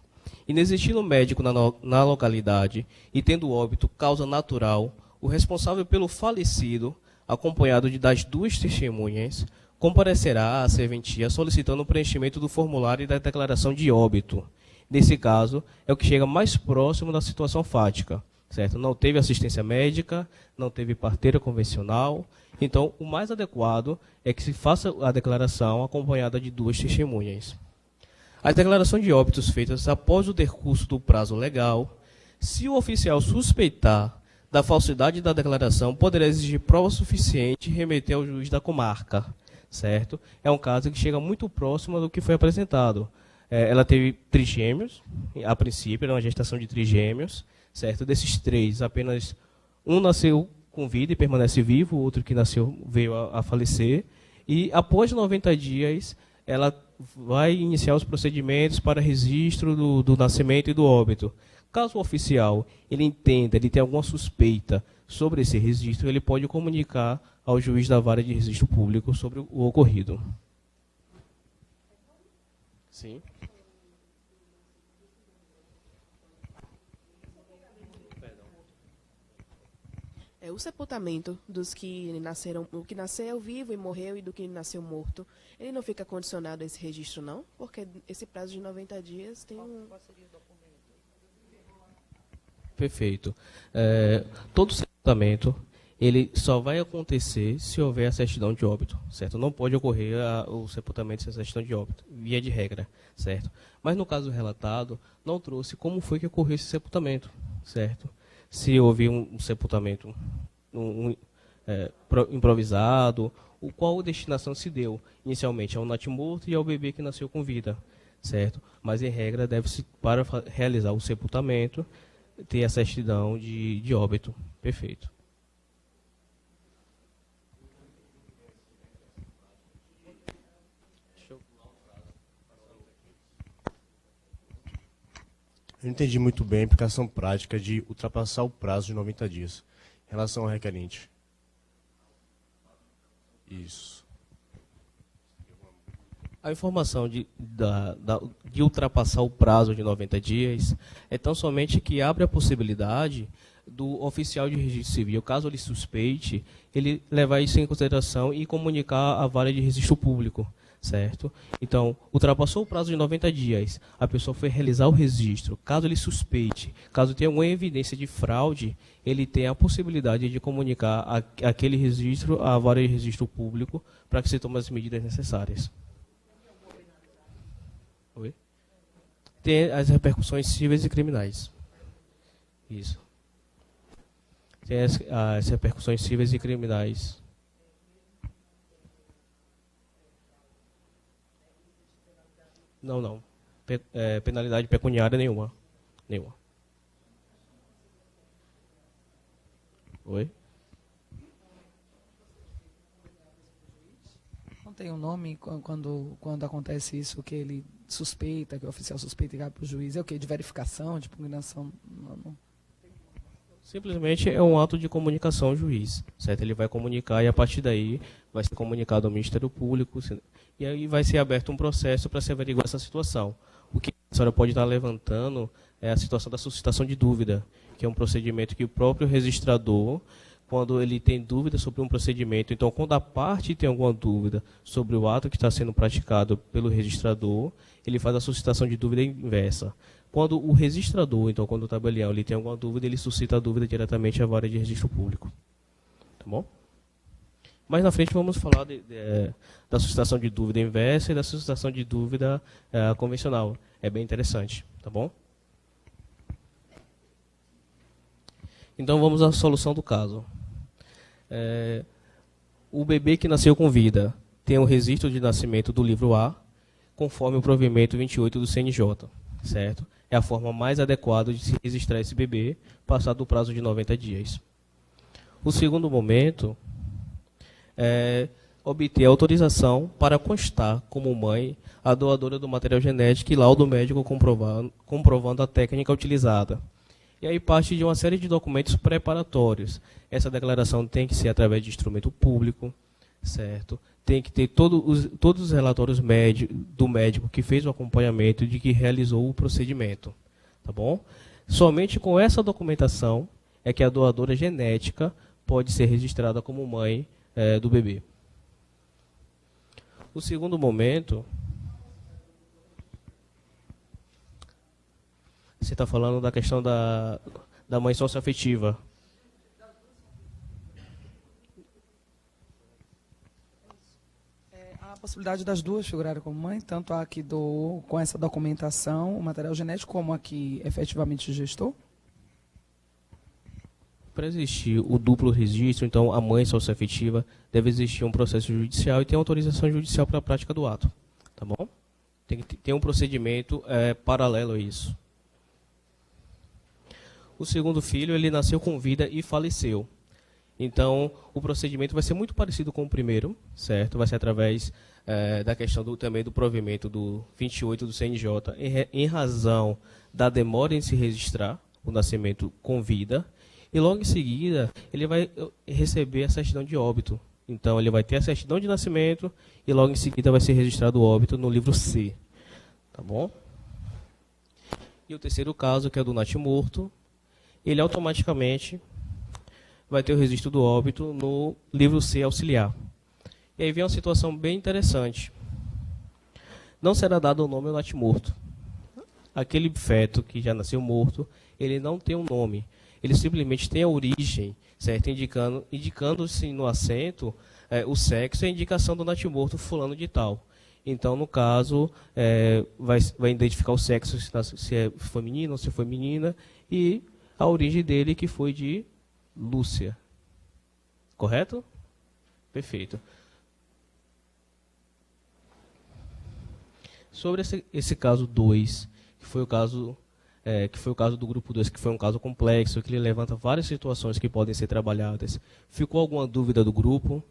Inexistindo médico na localidade e tendo óbito causa natural, o responsável pelo falecido, acompanhado das 2 testemunhas, comparecerá à serventia solicitando o preenchimento do formulário e da declaração de óbito. Nesse caso, é o que chega mais próximo da situação fática, certo? Não teve assistência médica, não teve parteira convencional. Então, o mais adequado é que se faça a declaração acompanhada de 2 testemunhas. A declaração de óbitos feitas após o decurso do prazo legal, se o oficial suspeitar da falsidade da declaração, poderá exigir prova suficiente e remeter ao juiz da comarca, certo? É um caso que chega muito próximo do que foi apresentado. Ela teve trigêmeos, a princípio, era uma gestação de trigêmeos, certo? Desses 3, apenas um nasceu com vida e permanece vivo, o outro que nasceu veio a falecer, e após 90 dias, ela vai iniciar os procedimentos para registro do nascimento e do óbito. Caso o oficial ele entenda, ele tenha alguma suspeita sobre esse registro, ele pode comunicar ao juiz da vara de registro público sobre o ocorrido. Sim. O sepultamento dos que nasceram, o que nasceu vivo e morreu e do que nasceu morto, ele não fica condicionado a esse registro, não? Porque esse prazo de 90 dias tem um... Perfeito. Todo sepultamento, ele só vai acontecer se houver a certidão de óbito, certo? Não pode ocorrer o sepultamento sem certidão de óbito, via de regra, certo? Mas no caso relatado, não trouxe como foi que ocorreu esse sepultamento, certo? Se houve um sepultamento improvisado, qual destinação se deu inicialmente ao natimorto e ao bebê que nasceu com vida, certo? Mas em regra deve-se, para realizar o sepultamento, ter a certidão de óbito. Perfeito. Eu não entendi muito bem a implicação prática de ultrapassar o prazo de 90 dias em relação ao requerente. Isso. A informação de ultrapassar o prazo de 90 dias é tão somente que abre a possibilidade do oficial de registro civil, caso ele suspeite, ele levar isso em consideração e comunicar à vara de registro público, certo? Então, ultrapassou o prazo de 90 dias, a pessoa foi realizar o registro, caso ele suspeite, caso tenha alguma evidência de fraude, ele tem a possibilidade de comunicar aquele registro à vara de registro público para que se tome as medidas necessárias. Oi? Tem as repercussões cíveis e criminais. Isso. Tem as repercussões cíveis e criminais. Não. Penalidade pecuniária nenhuma. Nenhuma. Oi? Não tem um nome quando acontece isso, que ele suspeita, que o oficial suspeita e vai para o juiz. É o quê? De verificação, de impugnação? Não. Simplesmente é um ato de comunicação ao juiz, certo? Ele vai comunicar e a partir daí vai ser comunicado ao Ministério Público e aí vai ser aberto um processo para se averiguar essa situação. O que a senhora pode estar levantando é a situação da suscitação de dúvida, que é um procedimento que o próprio registrador, quando ele tem dúvida sobre um procedimento, então quando a parte tem alguma dúvida sobre o ato que está sendo praticado pelo registrador, ele faz a suscitação de dúvida inversa. Quando o registrador, então quando o tabelião ele tem alguma dúvida, ele suscita a dúvida diretamente à vara de registro público. Tá bom? Mais na frente vamos falar da suscitação de dúvida inversa e da suscitação de dúvida convencional. É bem interessante, tá bom? Então vamos à solução do caso. O bebê que nasceu com vida tem o registro de nascimento do livro A, conforme o provimento 28 do CNJ, certo? É a forma mais adequada de se registrar esse bebê, passado o prazo de 90 dias. O segundo momento é obter autorização para constar como mãe a doadora do material genético e laudo médico comprovando a técnica utilizada. E aí parte de uma série de documentos preparatórios. Essa declaração tem que ser através de instrumento público, certo? Tem que ter todos os relatórios do médico que fez o acompanhamento de que realizou o procedimento, tá bom? Somente com essa documentação é que a doadora genética pode ser registrada como mãe do bebê. O segundo momento, você está falando da questão da mãe socioafetiva. A possibilidade das duas figurarem como mãe, tanto a que doou com essa documentação, o material genético, como a que efetivamente gestou? Para existir o duplo registro, então a mãe socioafetiva, deve existir um processo judicial e ter autorização judicial para a prática do ato. Tá bom? Tem que ter um procedimento paralelo a isso. O segundo filho, ele nasceu com vida e faleceu. Então, o procedimento vai ser muito parecido com o primeiro, certo? Vai ser através da questão também do provimento do 28 do CNJ, em razão da demora em se registrar o nascimento com vida, e logo em seguida ele vai receber a certidão de óbito. Então, ele vai ter a certidão de nascimento e logo em seguida vai ser registrado o óbito no livro C. Tá bom? E o terceiro caso, que é o do natimorto, ele automaticamente vai ter o registro do óbito no livro C auxiliar. E aí vem uma situação bem interessante. Não será dado o nome ao natimorto. Aquele feto que já nasceu morto, ele não tem um nome. Ele simplesmente tem a origem, certo? Indicando-se no assento o sexo e a indicação do natimorto fulano de tal. Então, no caso, vai identificar o sexo, se foi menino ou se foi menina, e a origem dele que foi de Lúcia. Correto? Perfeito. Sobre esse caso 2, que foi o caso do grupo 2, que foi um caso complexo, que ele levanta várias situações que podem ser trabalhadas. Ficou alguma dúvida do grupo?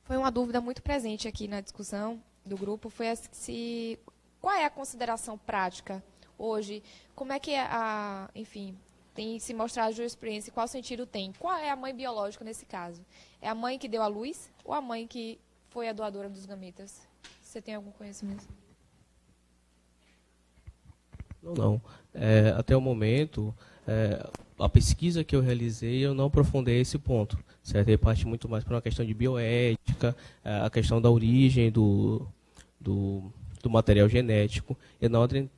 Foi uma dúvida muito presente aqui na discussão do grupo, foi qual é a consideração prática hoje, como é que enfim, tem se mostrado a jurisprudência, qual sentido tem? Qual é a mãe biológica nesse caso? É a mãe que deu à luz ou a mãe que foi a doadora dos gametas? Você tem algum conhecimento? Não. Até o momento, a pesquisa que eu realizei, eu não aprofundei esse ponto, certo? Ele parte muito mais para uma questão de bioética, a questão da origem do material genético. Eu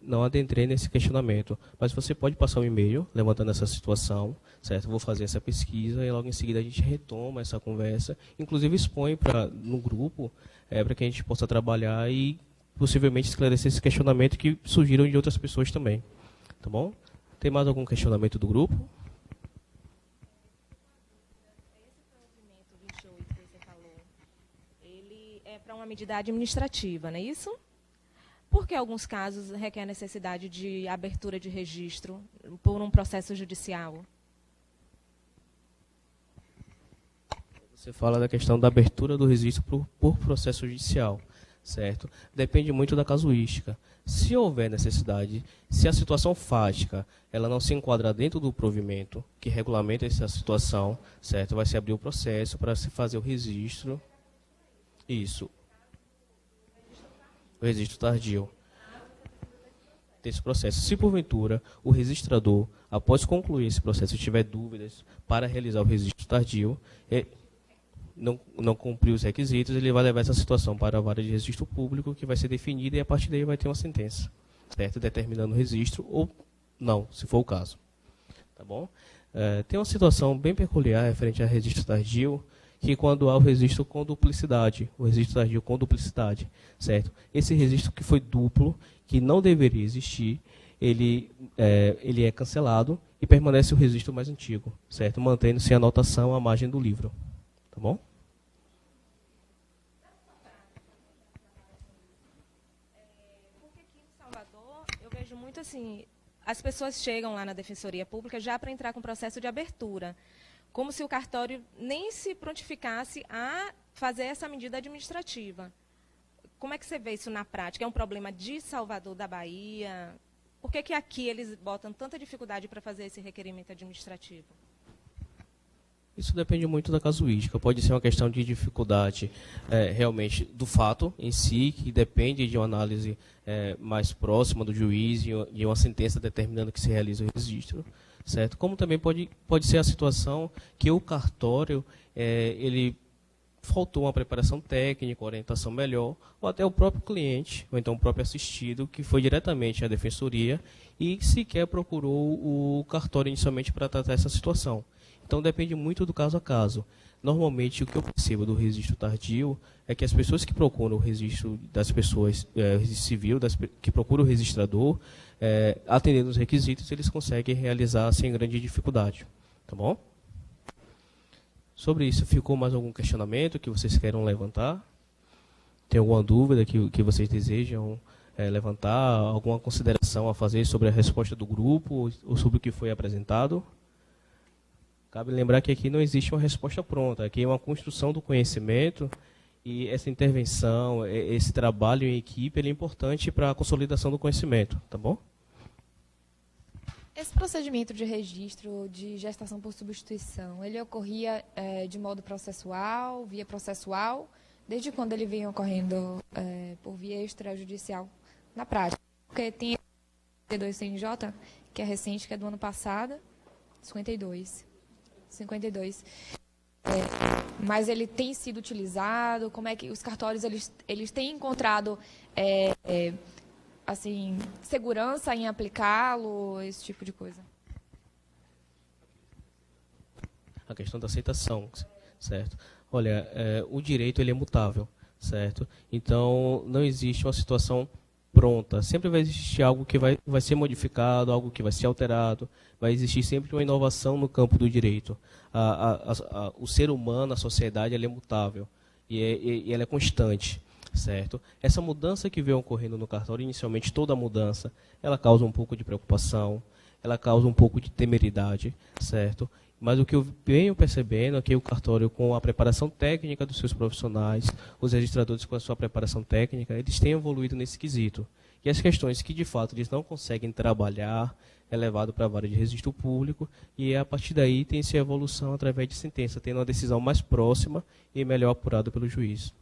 não adentrei nesse questionamento, mas você pode passar um e-mail levantando essa situação, certo? Eu vou fazer essa pesquisa e logo em seguida a gente retoma essa conversa, inclusive expõe no grupo, para que a gente possa trabalhar e possivelmente esclarecer esse questionamento que surgiram de outras pessoas também. Tá bom? Tem mais algum questionamento do grupo? Esse provimento 28 que você falou, ele é para uma medida administrativa, não é isso? Por que alguns casos requer a necessidade de abertura de registro por um processo judicial? Você fala da questão da abertura do registro por processo judicial, certo? Depende muito da casuística. Se houver necessidade, se a situação fática ela não se enquadra dentro do provimento que regulamenta essa situação, certo? Vai se abrir o processo para se fazer o registro. Isso. O registro tardio desse processo. Se porventura o registrador, após concluir esse processo, tiver dúvidas para realizar o registro tardio, não cumprir os requisitos, ele vai levar essa situação para a vara de registro público, que vai ser definida e a partir daí vai ter uma sentença, certo? Determinando o registro ou não, se for o caso. Tá bom? Tem uma situação bem peculiar referente a registro tardio, que quando há o registro com duplicidade, o registro tardio com duplicidade, certo? Esse registro que foi duplo, que não deveria existir, ele é cancelado e permanece o registro mais antigo, certo? Mantendo-se a anotação à margem do livro. Tá bom? Porque aqui em Salvador, eu vejo muito assim, as pessoas chegam lá na Defensoria Pública já para entrar com processo de abertura, como se o cartório nem se prontificasse a fazer essa medida administrativa. Como é que você vê isso na prática? É um problema de Salvador, da Bahia? Por que aqui eles botam tanta dificuldade para fazer esse requerimento administrativo? Isso depende muito da casuística. Pode ser uma questão de dificuldade realmente do fato em si, que depende de uma análise mais próxima do juiz e uma sentença determinando que se realize o registro, certo? Como também pode ser a situação que o cartório ele faltou uma preparação técnica, orientação melhor, ou até o próprio cliente, ou então o próprio assistido, que foi diretamente à defensoria e sequer procurou o cartório inicialmente para tratar essa situação. Então, depende muito do caso a caso. Normalmente, o que eu percebo do registro tardio é que as pessoas que procuram o registro das pessoas, registro civil, que procuram o registrador, atendendo os requisitos, eles conseguem realizar sem grande dificuldade. Tá bom? Sobre isso, ficou mais algum questionamento que vocês queiram levantar? Tem alguma dúvida que vocês desejam levantar? Alguma consideração a fazer sobre a resposta do grupo ou sobre o que foi apresentado? Cabe lembrar que aqui não existe uma resposta pronta, aqui é uma construção do conhecimento e essa intervenção, esse trabalho em equipe, ele é importante para a consolidação do conhecimento, tá bom? Esse procedimento de registro de gestação por substituição, ele ocorria de modo processual, via processual, desde quando ele vem ocorrendo por via extrajudicial na prática? Porque tem 52 CNJ, que é recente, que é do ano passado, 52. Mas ele tem sido utilizado? Como é que os cartórios eles têm encontrado assim, segurança em aplicá-lo, esse tipo de coisa? A questão da aceitação, certo? Olha, o direito ele é mutável, certo? Então, não existe uma situação pronta. Sempre vai existir algo que vai ser modificado, algo que vai ser alterado. Vai existir sempre uma inovação no campo do direito. O ser humano, a sociedade, ela é mutável e ela é constante, certo? Essa mudança que veio ocorrendo no cartório, inicialmente toda mudança, ela causa um pouco de preocupação, ela causa um pouco de temeridade, certo? Mas o que eu venho percebendo é que o cartório, com a preparação técnica dos seus profissionais, os registradores com a sua preparação técnica, eles têm evoluído nesse quesito. E as questões que, de fato, eles não conseguem trabalhar, é levado para a vara de registro público, e a partir daí tem-se a evolução através de sentença, tendo uma decisão mais próxima e melhor apurada pelo juiz.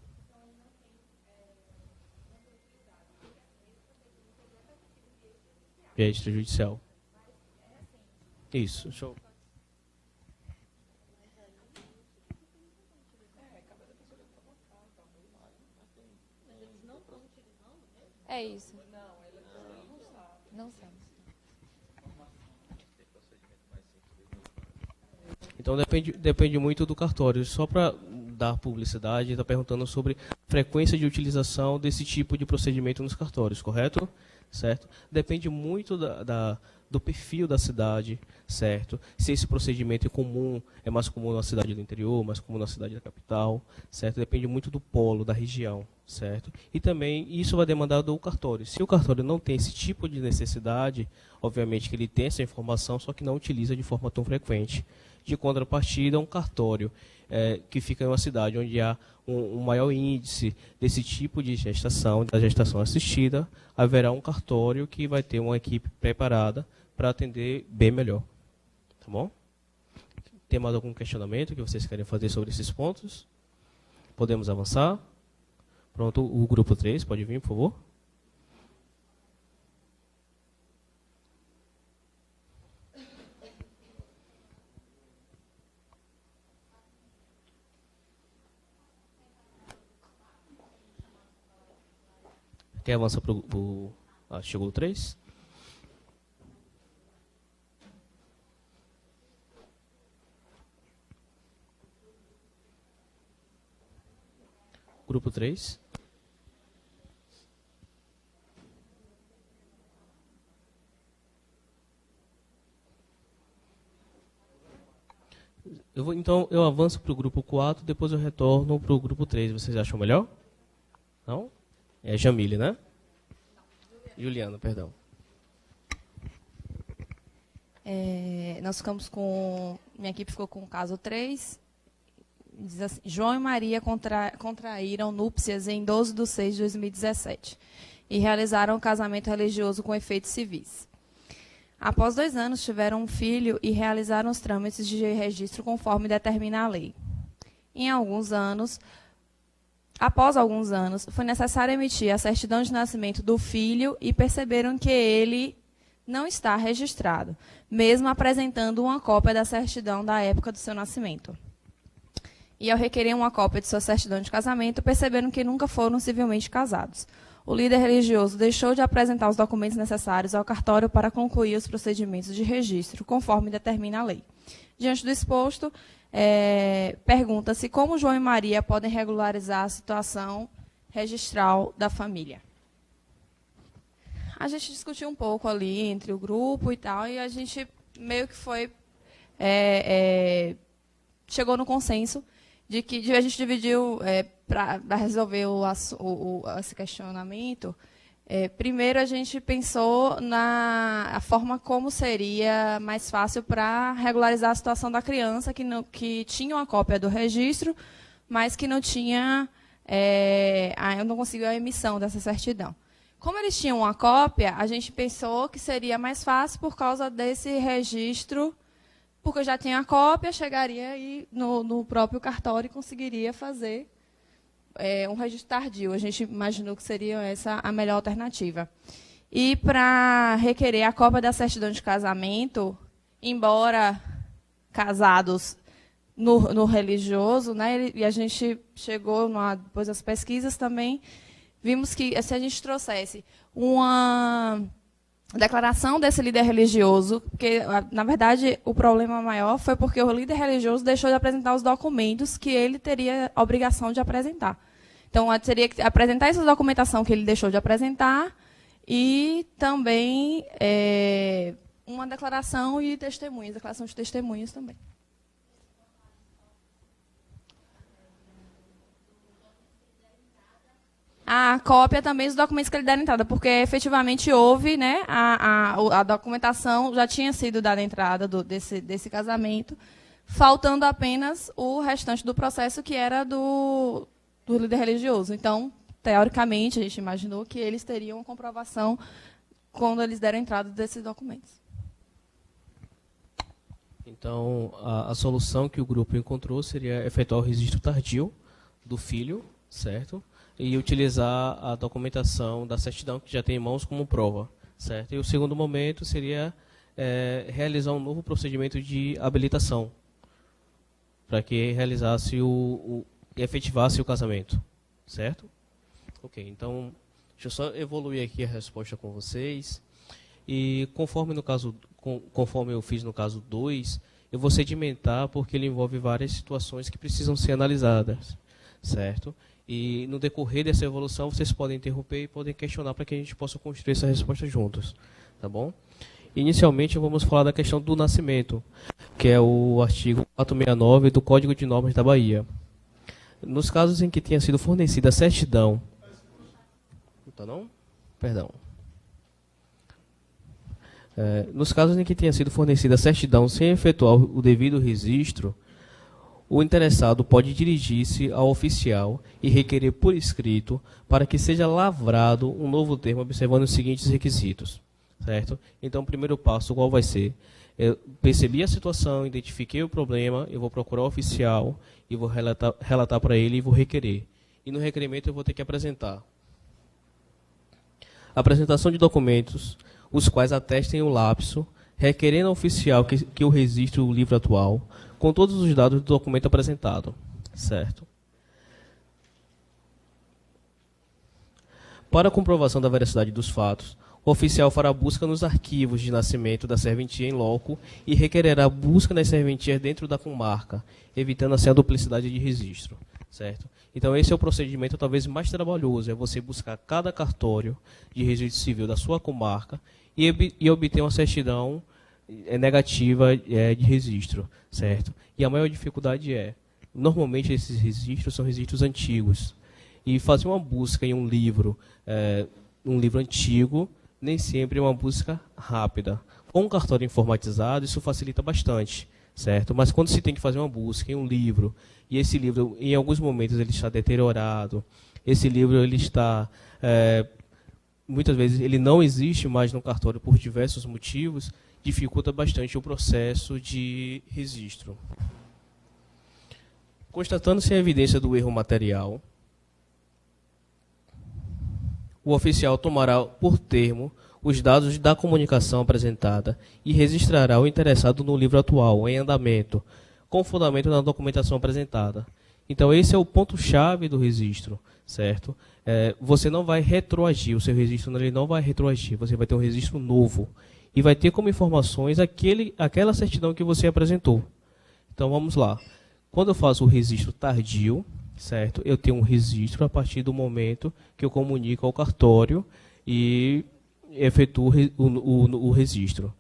E é extrajudicial. Isso, show. É isso. Não sabe. Então depende muito do cartório. Só para dar publicidade, está perguntando sobre a frequência de utilização desse tipo de procedimento nos cartórios, correto? Certo? Depende muito do perfil da cidade, certo? Se esse procedimento é mais comum na cidade do interior, mais comum na cidade da capital, certo? Depende muito do polo, da região, certo? E também isso vai demandar do cartório. Se o cartório não tem esse tipo de necessidade, obviamente que ele tem essa informação, só que não utiliza de forma tão frequente. De contrapartida, um cartório que fica em uma cidade onde há um maior índice desse tipo de gestação, da gestação assistida, haverá um cartório que vai ter uma equipe preparada para atender bem melhor. Tá bom? Tem mais algum questionamento que vocês querem fazer sobre esses pontos? Podemos avançar? Pronto, o grupo 3, pode vir, por favor. Quer avançar para o... chegou o 3? Grupo 3. Então, eu avanço para o grupo 4, depois eu retorno para o grupo 3. Vocês acham melhor? Não? É Jamile, né? Juliana, perdão. Nós ficamos com... Minha equipe ficou com o caso 3. Diz assim, João e Maria contraíram núpcias em 12/6/2017 e realizaram um casamento religioso com efeitos civis. Após 2 anos, tiveram um filho e realizaram os trâmites de registro conforme determina a lei. Após alguns anos, foi necessário emitir a certidão de nascimento do filho e perceberam que ele não está registrado, mesmo apresentando uma cópia da certidão da época do seu nascimento. E ao requerer uma cópia de sua certidão de casamento, perceberam que nunca foram civilmente casados. O líder religioso deixou de apresentar os documentos necessários ao cartório para concluir os procedimentos de registro, conforme determina a lei. Diante do exposto, pergunta-se como João e Maria podem regularizar a situação registral da família. A gente discutiu um pouco ali entre o grupo e tal, e a gente meio que chegou no consenso de que a gente dividiu para resolver esse questionamento. Primeiro, a gente pensou na forma como seria mais fácil para regularizar a situação da criança que tinha uma cópia do registro, mas que não tinha, eu não conseguiu a emissão dessa certidão. Como eles tinham uma cópia, a gente pensou que seria mais fácil por causa desse registro, porque já tinha a cópia, chegaria aí no próprio cartório e conseguiria fazer um registro tardio. A gente imaginou que seria essa a melhor alternativa. E para requerer a cópia da certidão de casamento, embora casados no religioso, né, e a gente chegou, depois das pesquisas também, vimos que se a gente trouxesse uma declaração desse líder religioso, porque, na verdade, o problema maior foi porque o líder religioso deixou de apresentar os documentos que ele teria a obrigação de apresentar. Então, teria que apresentar essa documentação que ele deixou de apresentar e também uma declaração de testemunhas também. A cópia também dos documentos que ele deram entrada, porque efetivamente houve, né, a documentação já tinha sido dada entrada desse casamento, faltando apenas o restante do processo, que era do líder religioso. Então, teoricamente, a gente imaginou que eles teriam comprovação quando eles deram entrada desses documentos. Então, a solução que o grupo encontrou seria efetuar o registro tardio do filho, certo? E utilizar a documentação da certidão que já tem em mãos como prova, certo? E o segundo momento seria realizar um novo procedimento de habilitação, para que realizasse e efetivasse o casamento, certo? Ok, então, deixa eu só evoluir aqui a resposta com vocês. E conforme eu fiz no caso 2, eu vou sedimentar porque ele envolve várias situações que precisam ser analisadas, certo? E no decorrer dessa evolução, vocês podem interromper e podem questionar para que a gente possa construir essa resposta juntos, tá bom? Inicialmente, vamos falar da questão do nascimento, que é o artigo 469 do Código de Normas da Bahia. Nos casos em que tenha sido fornecida a certidão... Tá não? Perdão. Nos casos em que tenha sido fornecida a certidão sem efetuar o devido registro, o interessado pode dirigir-se ao oficial e requerer por escrito para que seja lavrado um novo termo observando os seguintes requisitos, certo? Então, o primeiro passo, qual vai ser? Eu percebi a situação, identifiquei o problema, eu vou procurar o oficial e vou relatar para ele e vou requerer. E no requerimento eu vou ter que apresentar a apresentação de documentos, os quais atestem o lapso, requerendo ao oficial que o registre o livro atual, com todos os dados do documento apresentado, certo? Para a comprovação da veracidade dos fatos, o oficial fará busca nos arquivos de nascimento da serventia em loco e requererá busca nas serventias dentro da comarca, evitando assim a duplicidade de registro, certo? Então esse é o procedimento talvez mais trabalhoso, é você buscar cada cartório de registro civil da sua comarca e obter uma certidão negativa de registro, certo? E a maior dificuldade normalmente esses registros são registros antigos, e fazer uma busca em um livro antigo, nem sempre é uma busca rápida. Com um cartório informatizado, isso facilita bastante, certo? Mas quando se tem que fazer uma busca em um livro, e esse livro, em alguns momentos, ele está deteriorado, esse livro ele está... muitas vezes ele não existe mais no cartório por diversos motivos, dificulta bastante o processo de registro. Constatando-se a evidência do erro material, o oficial tomará por termo os dados da comunicação apresentada e registrará o interessado no livro atual, em andamento, com fundamento na documentação apresentada. Então, esse é o ponto-chave do registro, certo? Você não vai retroagir, o seu registro ele não vai retroagir, você vai ter um registro novo e vai ter como informações aquela certidão que você apresentou. Então, vamos lá. Quando eu faço o registro tardio, certo? Eu tenho um registro a partir do momento que eu comunico ao cartório e efetuo o registro.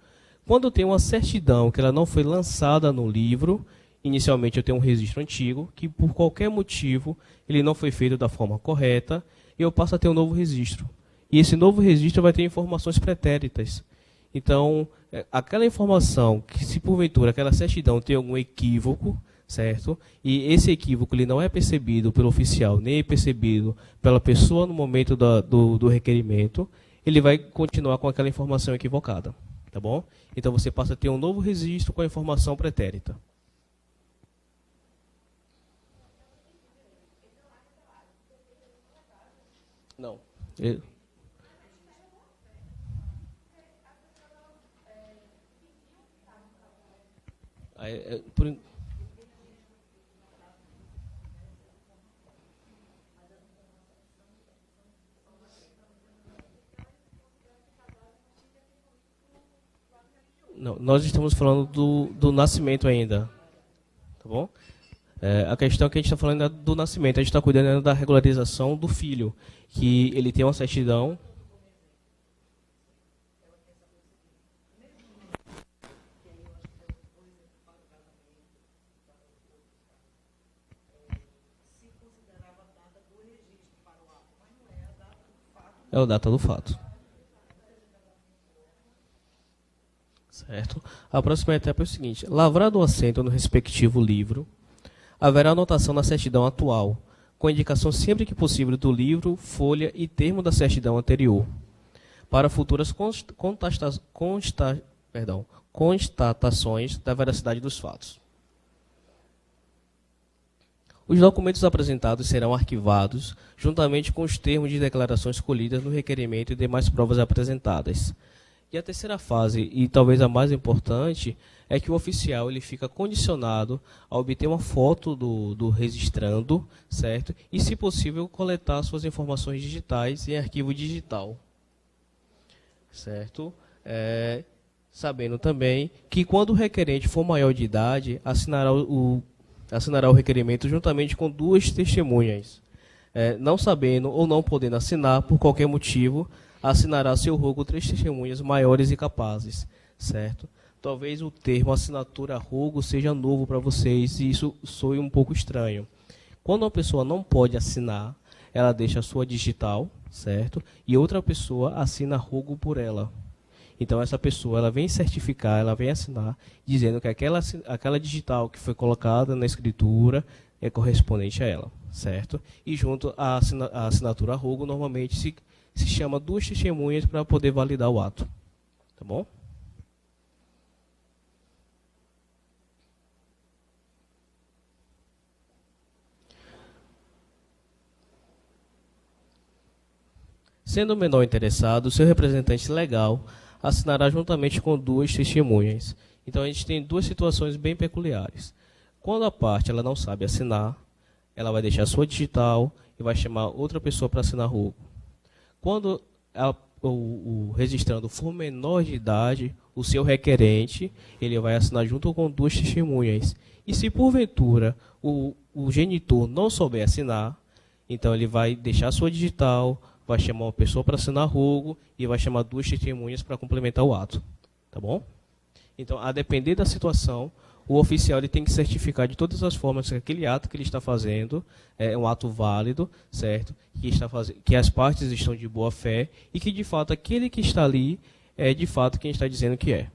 Quando eu tenho uma certidão que ela não foi lançada no livro, inicialmente eu tenho um registro antigo, que por qualquer motivo ele não foi feito da forma correta, e eu passo a ter um novo registro. E esse novo registro vai ter informações pretéritas. Então, aquela informação que, se porventura aquela certidão tem algum equívoco, certo? E esse equívoco ele não é percebido pelo oficial, nem é percebido pela pessoa no momento do requerimento, ele vai continuar com aquela informação equivocada, tá bom? Então você passa a ter um novo registro com a informação pretérita. Não. Não, nós estamos falando do nascimento ainda, tá bom? A questão que a gente está falando é do nascimento, a gente está cuidando da regularização do filho, que ele tem uma certidão. É a data do fato. Certo? certo? A próxima etapa é o seguinte: lavrado o assento no respectivo livro, haverá anotação na certidão atual, com indicação sempre que possível do livro, folha e termo da certidão anterior, para futuras constatações da veracidade dos fatos. Os documentos apresentados serão arquivados, juntamente com os termos de declaração escolhidas no requerimento e demais provas apresentadas. E a terceira fase, e talvez a mais importante, é que o oficial ele fica condicionado a obter uma foto do registrando, certo? E, se possível, coletar suas informações digitais em arquivo digital, certo? Sabendo também que, quando o requerente for maior de idade, assinará o requerimento juntamente com 2 testemunhas. Não sabendo ou não podendo assinar, por qualquer motivo, assinará seu rogo 3 testemunhas maiores e capazes, certo? Talvez o termo assinatura rogo seja novo para vocês e isso soe um pouco estranho. Quando uma pessoa não pode assinar, ela deixa a sua digital, certo? E outra pessoa assina rogo por ela. Então, essa pessoa ela vem certificar, ela vem assinar, dizendo que aquela digital que foi colocada na escritura é correspondente a ela, certo? E junto à assinatura rogo, normalmente se chama 2 testemunhas para poder validar o ato. Tá bom? Sendo o menor interessado, seu representante legal assinará juntamente com 2 testemunhas. Então, a gente tem 2 situações bem peculiares. Quando a parte ela não sabe assinar, ela vai deixar a sua digital e vai chamar outra pessoa para assinar rogo. Quando o registrando for menor de idade, o seu requerente ele vai assinar junto com 2 testemunhas. E se porventura o genitor não souber assinar, então ele vai deixar a sua digital, vai chamar uma pessoa para assinar rogo e vai chamar 2 testemunhas para complementar o ato. Tá bom? Então, a depender da situação, o oficial ele tem que certificar de todas as formas que aquele ato que ele está fazendo é um ato válido, certo? Que as partes estão de boa fé e que, de fato, aquele que está ali é, de fato, quem está dizendo que é.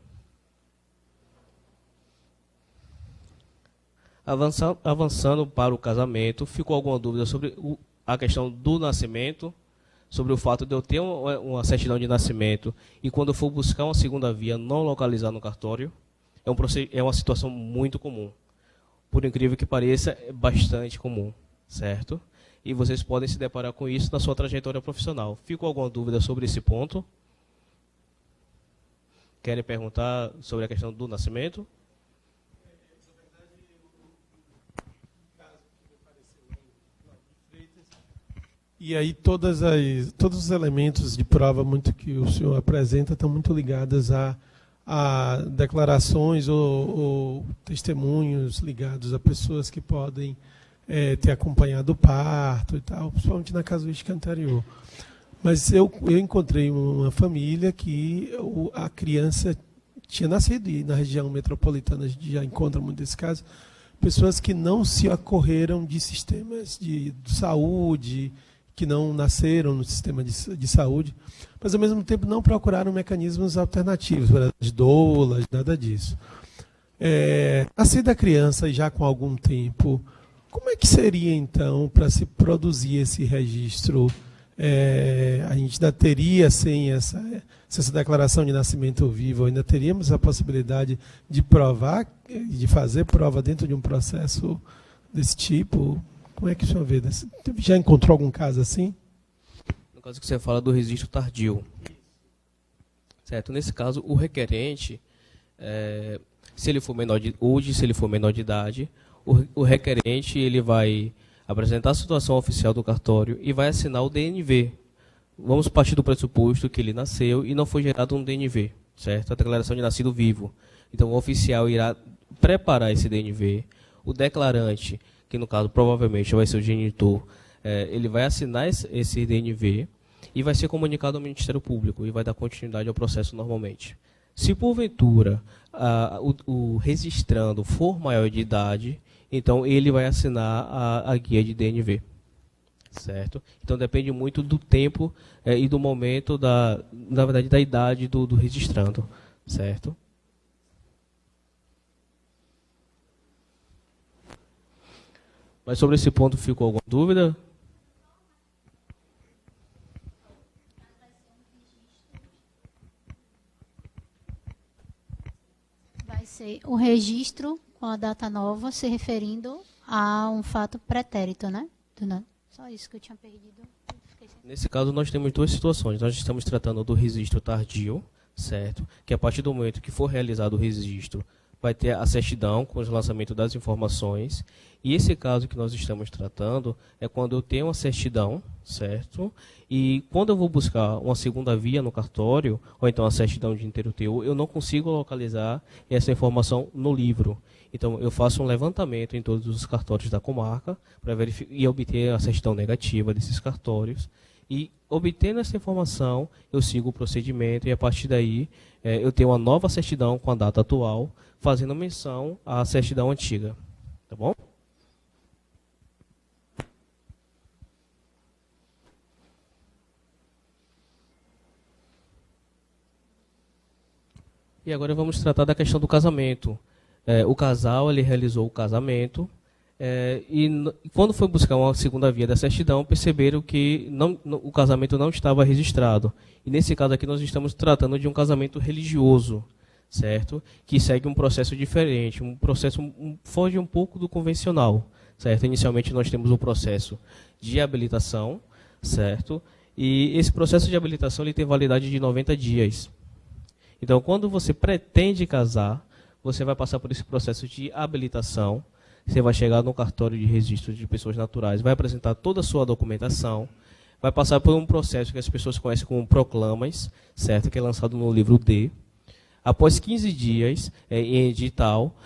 Avançando para o casamento, ficou alguma dúvida sobre a questão do nascimento? Sobre o fato de eu ter uma certidão de nascimento e quando eu for buscar uma segunda via não localizar no cartório? É uma situação muito comum. Por incrível que pareça, é bastante comum, certo? E vocês podem se deparar com isso na sua trajetória profissional. Ficou alguma dúvida sobre esse ponto? Querem perguntar sobre a questão do nascimento? E aí todos os elementos de prova muito que o senhor apresenta estão muito ligados a declarações ou testemunhos ligados a pessoas que podem ter acompanhado o parto e tal, principalmente na casuística anterior. Mas eu encontrei uma família que a criança tinha nascido, e na região metropolitana a gente já encontra muito esse caso, pessoas que não se acorreram de sistemas de saúde, que não nasceram no sistema de saúde, mas ao mesmo tempo não procuraram mecanismos alternativos, de doulas, nada disso. Nascida a criança já com algum tempo, como é que seria então para se produzir esse registro? A gente ainda teria, sem essa declaração de nascimento vivo, ainda teríamos a possibilidade de provar, de fazer prova dentro de um processo desse tipo? Como é que o senhor vê? Já encontrou algum caso assim? No caso que você fala do registro tardio. Certo? Nesse caso, o requerente, se ele for menor de idade, o requerente ele vai apresentar a situação oficial do cartório e vai assinar o DNV. Vamos partir do pressuposto que ele nasceu e não foi gerado um DNV, certo? A declaração de nascido vivo. Então, o oficial irá preparar esse DNV. O declarante, que no caso provavelmente vai ser o genitor, ele vai assinar esse DNV e vai ser comunicado ao Ministério Público e vai dar continuidade ao processo normalmente. Se porventura o registrando for maior de idade, então ele vai assinar a guia de DNV, certo? Então depende muito do tempo e do momento, na verdade da idade do registrando, certo? Mas sobre esse ponto ficou alguma dúvida? Vai ser o registro com a data nova se referindo a um fato pretérito, né? Só isso que eu tinha perdido. Nesse caso, nós temos duas situações. Nós estamos tratando do registro tardio, certo? Que a partir do momento que for realizado o registro, vai ter a certidão com o lançamento das informações. E esse caso que nós estamos tratando é quando eu tenho uma certidão, certo? E quando eu vou buscar uma segunda via no cartório, ou então a certidão de inteiro teu, eu não consigo localizar essa informação no livro. Então, eu faço um levantamento em todos os cartórios da comarca para verificar e obter a certidão negativa desses cartórios. E, obtendo essa informação, eu sigo o procedimento e, a partir daí, eu tenho uma nova certidão com a data atual, fazendo menção à certidão antiga. Tá bom? E agora vamos tratar da questão do casamento. O casal ele realizou o casamento quando foi buscar uma segunda via da certidão, perceberam que o casamento não estava registrado. E nesse caso aqui nós estamos tratando de um casamento religioso, certo? Que segue um processo diferente, um processo foge um pouco do convencional, certo? Inicialmente nós temos o processo de habilitação, certo? E esse processo de habilitação ele tem validade de 90 dias. Então, quando você pretende casar, você vai passar por esse processo de habilitação, você vai chegar no cartório de registro de pessoas naturais, vai apresentar toda a sua documentação, vai passar por um processo que as pessoas conhecem como proclamas, certo? Que é lançado no livro D. Após 15 dias, em edital,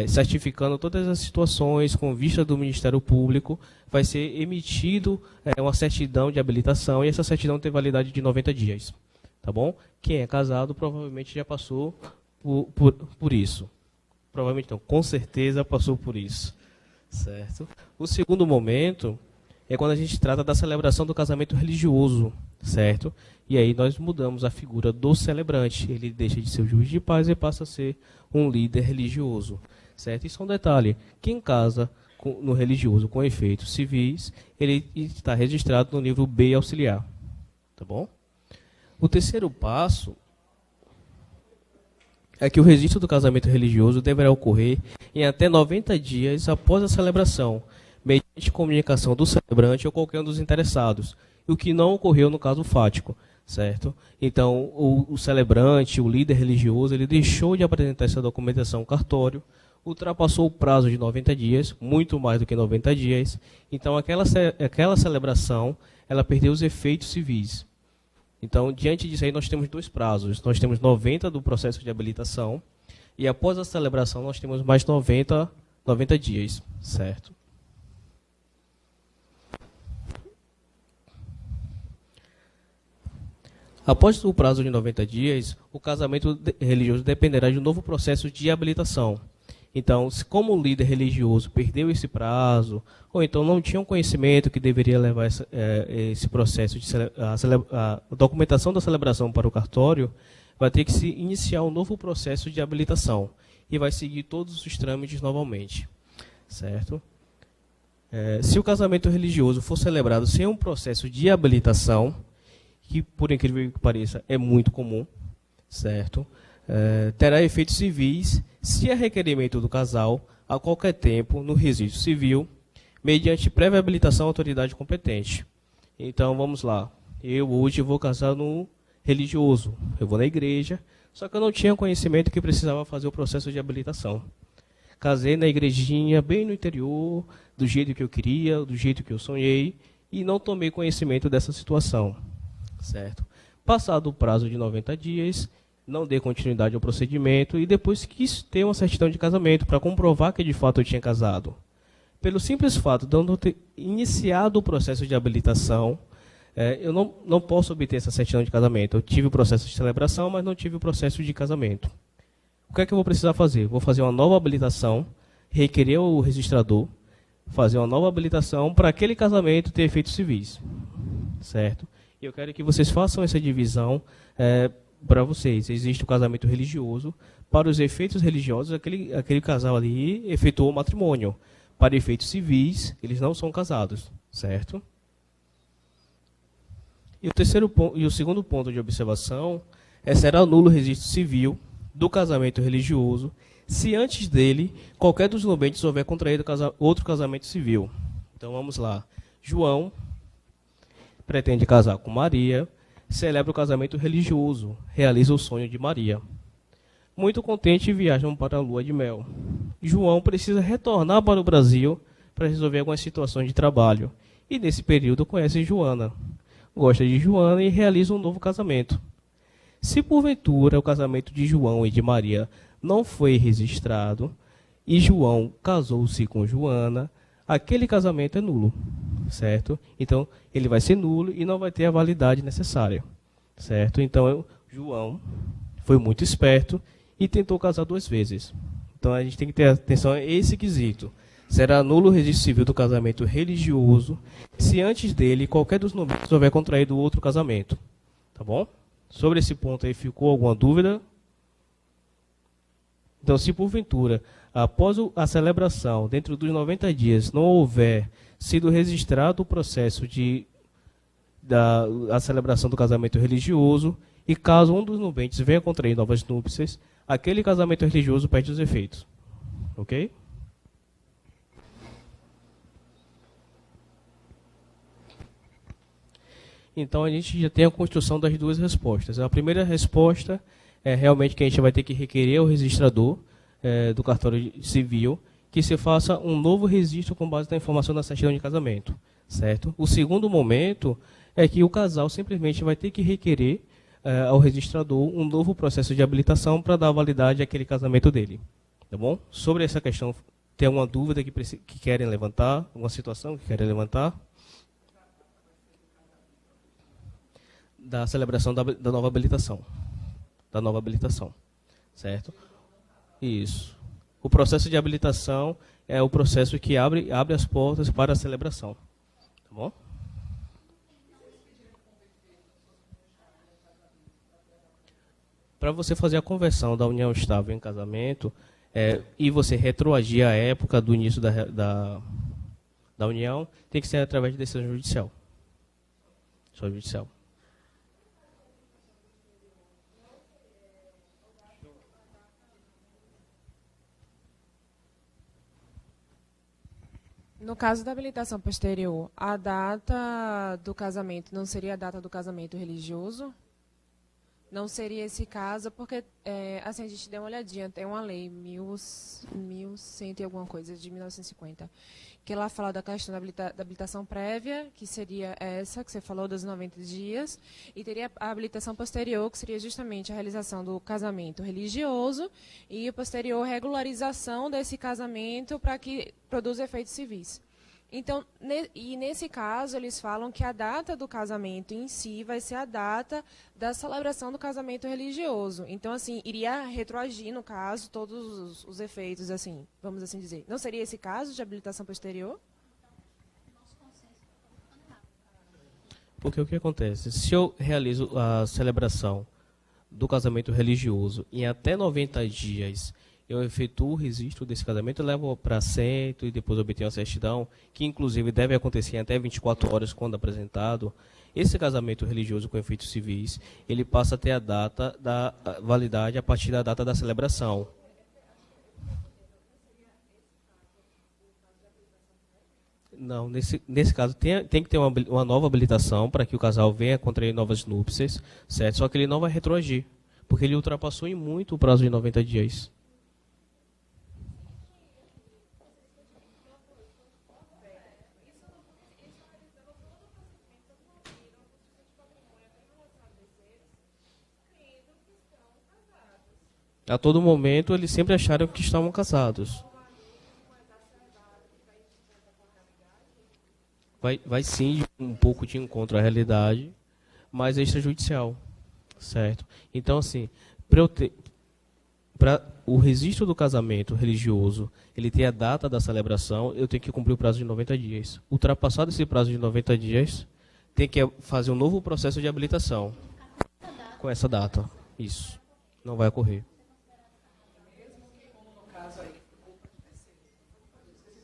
certificando todas as situações com vista do Ministério Público, vai ser emitido uma certidão de habilitação e essa certidão tem validade de 90 dias. Tá bom? Quem é casado provavelmente já passou por isso. Provavelmente não, com certeza passou por isso. Certo? O segundo momento é quando a gente trata da celebração do casamento religioso, certo? E aí nós mudamos a figura do celebrante. Ele deixa de ser o juiz de paz e passa a ser um líder religioso, certo? Isso é um detalhe. Quem casa no religioso com efeitos civis, ele está registrado no livro B auxiliar. Tá bom? O terceiro passo é que o registro do casamento religioso deverá ocorrer em até 90 dias após a celebração, mediante comunicação do celebrante ou qualquer um dos interessados, o que não ocorreu no caso fático, certo? Então, o celebrante, o líder religioso, ele deixou de apresentar essa documentação ao cartório, ultrapassou o prazo de 90 dias, muito mais do que 90 dias, então aquela celebração, ela perdeu os efeitos civis. Então, diante disso aí, nós temos dois prazos. Nós temos 90 do processo de habilitação e após a celebração nós temos mais 90 dias, certo? Após o prazo de 90 dias, o casamento religioso dependerá de um novo processo de habilitação. Então, como o líder religioso perdeu esse prazo, ou então não tinha um conhecimento que deveria levar esse processo de a documentação da celebração para o cartório, vai ter que se iniciar um novo processo de habilitação e vai seguir todos os trâmites novamente, certo? Se o casamento religioso for celebrado sem um processo de habilitação, que por incrível que pareça é muito comum, certo? Terá efeitos civis se a requerimento do casal, a qualquer tempo, no registro civil, mediante prévia habilitação à autoridade competente. Então, vamos lá. Eu hoje vou casar no religioso. Eu vou na igreja, só que eu não tinha conhecimento que precisava fazer o processo de habilitação. Casei na igrejinha, bem no interior, do jeito que eu queria, do jeito que eu sonhei, e não tomei conhecimento dessa situação. Certo? Passado o prazo de 90 dias, não dei continuidade ao procedimento e depois quis ter uma certidão de casamento para comprovar que de fato eu tinha casado. Pelo simples fato de eu não ter iniciado o processo de habilitação, eu não posso obter essa certidão de casamento. Eu tive o processo de celebração, mas não tive o processo de casamento. O que é que eu vou precisar fazer? Vou fazer uma nova habilitação, requerer o registrador, fazer uma nova habilitação para aquele casamento ter efeitos civis. Certo? E eu quero que vocês façam essa divisão para vocês. Existe o casamento religioso. Para os efeitos religiosos, aquele casal ali efetuou o matrimônio. para efeitos civis, eles não são casados, certo? E o segundo ponto de observação é será nulo o registro civil do casamento religioso se antes dele qualquer dos nubentes houver contraído outro casamento civil. Então vamos lá. João pretende casar com Maria, celebra o casamento religioso, realiza o sonho de Maria. Muito contente, viajam para a lua de mel. João precisa retornar para o Brasil para resolver algumas situações de trabalho. E nesse período conhece Joana. Gosta de Joana e realiza um novo casamento. Se porventura o casamento de João e de Maria não foi registrado e João casou-se com Joana, aquele casamento é nulo, certo? Então, ele vai ser nulo e não vai ter a validade necessária, certo? Então, João foi muito esperto e tentou casar 2 vezes. Então, a gente tem que ter atenção a esse quesito. Será nulo o registro civil do casamento religioso se antes dele qualquer dos nubentes houver contraído outro casamento. Tá bom? Sobre esse ponto aí, ficou alguma dúvida? Então, se porventura, após a celebração, dentro dos 90 dias, não houver sido registrado o processo da celebração do casamento religioso, e caso um dos nubentes venha contrair novas núpcias, aquele casamento religioso perde os efeitos. Ok? Então, a gente já tem a construção das 2 respostas. A primeira resposta é realmente que a gente vai ter que requerer ao registrador do cartório civil que se faça um novo registro com base na informação da certidão de casamento, certo? O segundo momento é que o casal simplesmente vai ter que requerer ao registrador um novo processo de habilitação para dar validade àquele casamento dele, tá bom? Sobre essa questão, tem alguma dúvida que querem levantar? Alguma situação que querem levantar? Da celebração da nova habilitação. Da nova habilitação. Certo? Isso. O processo de habilitação é o processo que abre as portas para a celebração. Tá bom? Para você fazer a conversão da união estável em casamento e você retroagir a época do início da união, tem que ser através de decisão judicial. Só judicial. No caso da habilitação posterior, a data do casamento não seria a data do casamento religioso? Não seria esse caso, porque, assim, a gente deu uma olhadinha, tem uma lei, 1100 e alguma coisa, de 1950, que ela fala da questão da habilitação prévia, que seria essa, que você falou, dos 90 dias, e teria a habilitação posterior, que seria justamente a realização do casamento religioso e a posterior regularização desse casamento para que produza efeitos civis. Então, nesse caso, eles falam que a data do casamento em si vai ser a data da celebração do casamento religioso. Então, assim, iria retroagir, no caso, todos os efeitos, assim, vamos assim dizer. Não seria esse caso de habilitação posterior? Porque o que acontece? Se eu realizo a celebração do casamento religioso em até 90 dias, eu efetuo o registro desse casamento, levo para assento e depois obtenho a certidão, que inclusive deve acontecer em até 24 horas quando apresentado. Esse casamento religioso com efeitos civis, ele passa a ter a data da validade a partir da data da celebração. Não, nesse caso tem que ter uma nova habilitação para que o casal venha contrair novas núpcias, certo? Só que ele não vai retroagir, porque ele ultrapassou em muito o prazo de 90 dias. A todo momento, eles sempre acharam que estavam casados. Vai sim um pouco de encontro à realidade, mas é extrajudicial, certo? Então, assim, para o registro do casamento religioso, ele ter a data da celebração, eu tenho que cumprir o prazo de 90 dias. Ultrapassado esse prazo de 90 dias, tem que fazer um novo processo de habilitação com essa data. Isso. Não vai ocorrer.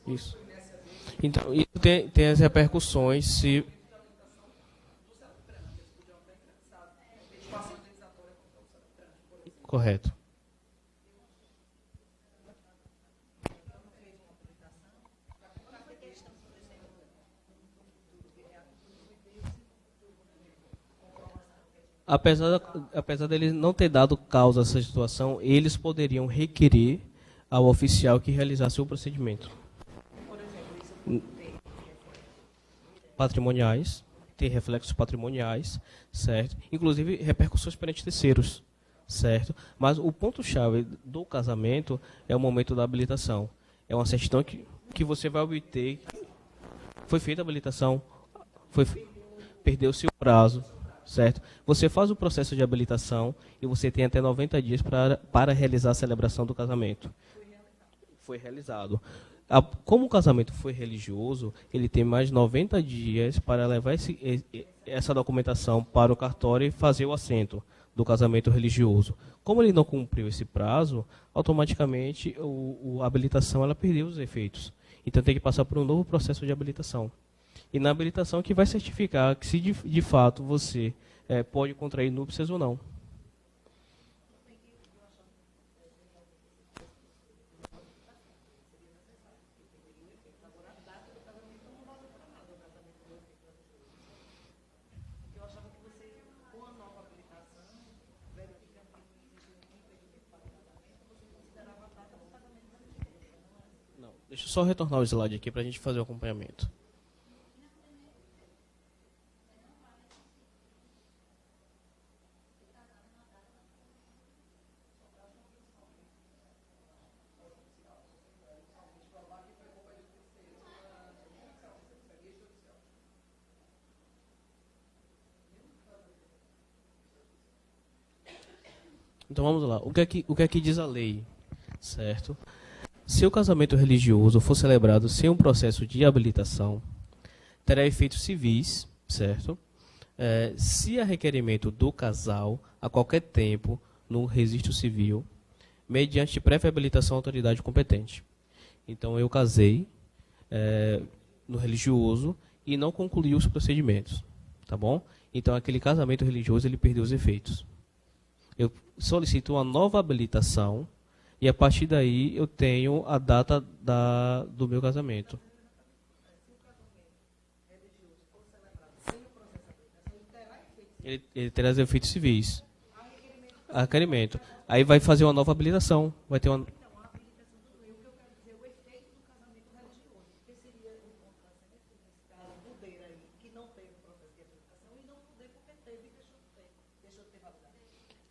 Isso. Então, isso tem as repercussões se... Correto. Apesar deles não ter dado causa a essa situação, eles poderiam requerer ao oficial que realizasse o procedimento. Patrimoniais, ter reflexos patrimoniais, certo? Inclusive repercussões perante terceiros, certo? Mas o ponto-chave do casamento é o momento da habilitação. É uma certidão que você vai obter. Foi feita a habilitação, perdeu-se o prazo, certo? Você faz o processo de habilitação e você tem até 90 dias para realizar a celebração do casamento. Foi realizado. Como o casamento foi religioso, ele tem mais 90 dias para levar essa documentação para o cartório e fazer o assento do casamento religioso. Como ele não cumpriu esse prazo, automaticamente a habilitação ela perdeu os efeitos. Então tem que passar por um novo processo de habilitação. E na habilitação que vai certificar que se de fato você pode contrair núpcias ou não. Não, deixa eu só retornar o slide aqui para a gente fazer o acompanhamento. Então vamos lá. O que é que diz a lei? Certo? Se o casamento religioso for celebrado sem um processo de habilitação, terá efeitos civis, certo? Se há requerimento do casal, a qualquer tempo, no registro civil, mediante prévia habilitação à autoridade competente. Então eu casei no religioso e não concluí os procedimentos, tá bom? Então aquele casamento religioso ele perdeu os efeitos. Eu solicito uma nova habilitação e a partir daí eu tenho a data do meu casamento. Ele terá os efeitos civis. A requerimento. Aí vai fazer uma nova habilitação. Vai ter uma...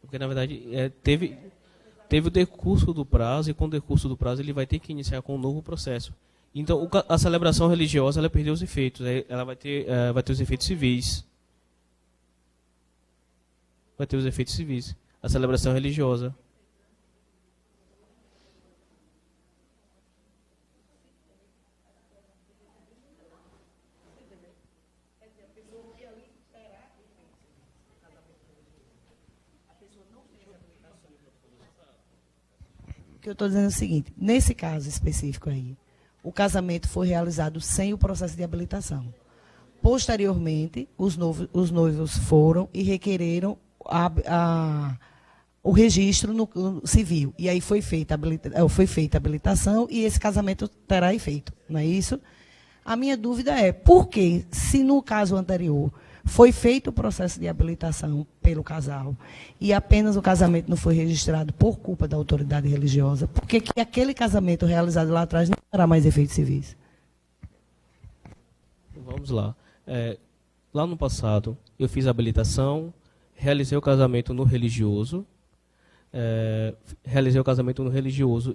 Porque, na verdade, teve o decurso do prazo, e com o decurso do prazo ele vai ter que iniciar com um novo processo. Então, a celebração religiosa ela perdeu os efeitos. Ela vai ter os efeitos civis. Vai ter os efeitos civis. A celebração religiosa. O que eu estou dizendo é o seguinte, nesse caso específico aí, o casamento foi realizado sem o processo de habilitação. Posteriormente, os noivos foram e requereram o registro no civil. E aí foi feita a habilitação e esse casamento terá efeito, não é isso? A minha dúvida é, por que, se no caso anterior foi feito o processo de habilitação pelo casal e apenas o casamento não foi registrado por culpa da autoridade religiosa, por que aquele casamento realizado lá atrás não terá mais efeitos civis? Vamos lá. Lá no passado, eu fiz a habilitação, realizei o casamento no religioso,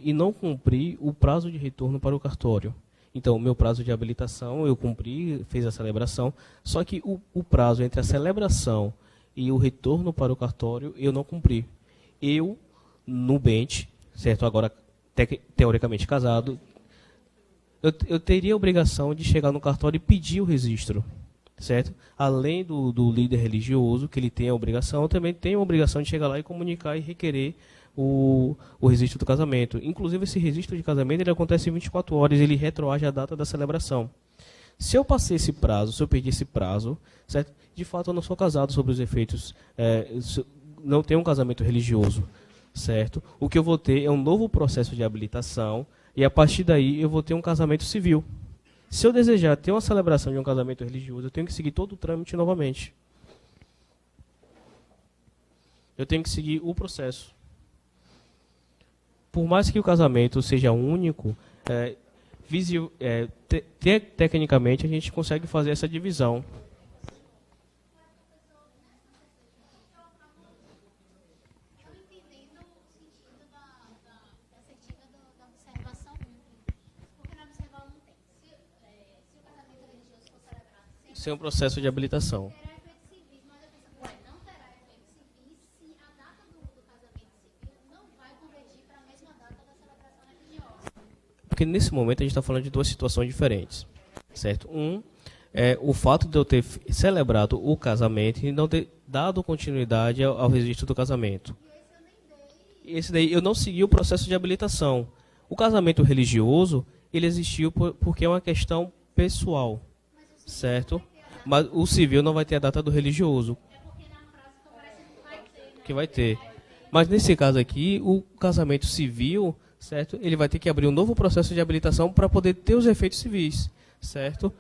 e não cumpri o prazo de retorno para o cartório. Então, o meu prazo de habilitação, eu cumpri, fiz a celebração, só que o prazo entre a celebração e o retorno para o cartório, eu não cumpri. Eu, nubente, certo? Agora, teoricamente casado, eu teria a obrigação de chegar no cartório e pedir o registro, certo? Além do líder religioso, que ele tem a obrigação, eu também tenho a obrigação de chegar lá e comunicar e requerer o registro do casamento. Inclusive, esse registro de casamento ele acontece em 24 horas, ele retroage à data da celebração. Se eu passei esse prazo, se eu perdi esse prazo, certo? De fato eu não sou casado sobre os efeitos, não tenho um casamento religioso, certo? O que eu vou ter é um novo processo de habilitação e a partir daí eu vou ter um casamento civil. Se eu desejar ter uma celebração de um casamento religioso, eu tenho que seguir todo o trâmite novamente. Eu tenho que seguir o processo. Por mais que o casamento seja único, tecnicamente a gente consegue fazer essa divisão. Sem um processo de habilitação. Porque nesse momento a gente está falando de duas situações diferentes, certo? É o fato de eu ter celebrado o casamento e não ter dado continuidade ao registro do casamento. Esse daí eu não segui o processo de habilitação. O casamento religioso, ele existiu porque é uma questão pessoal, certo? Mas o civil não vai ter a data do religioso. Que vai ter. Mas nesse caso aqui, o casamento civil, certo? Ele vai ter que abrir um novo processo de habilitação para poder ter os efeitos civis, certo?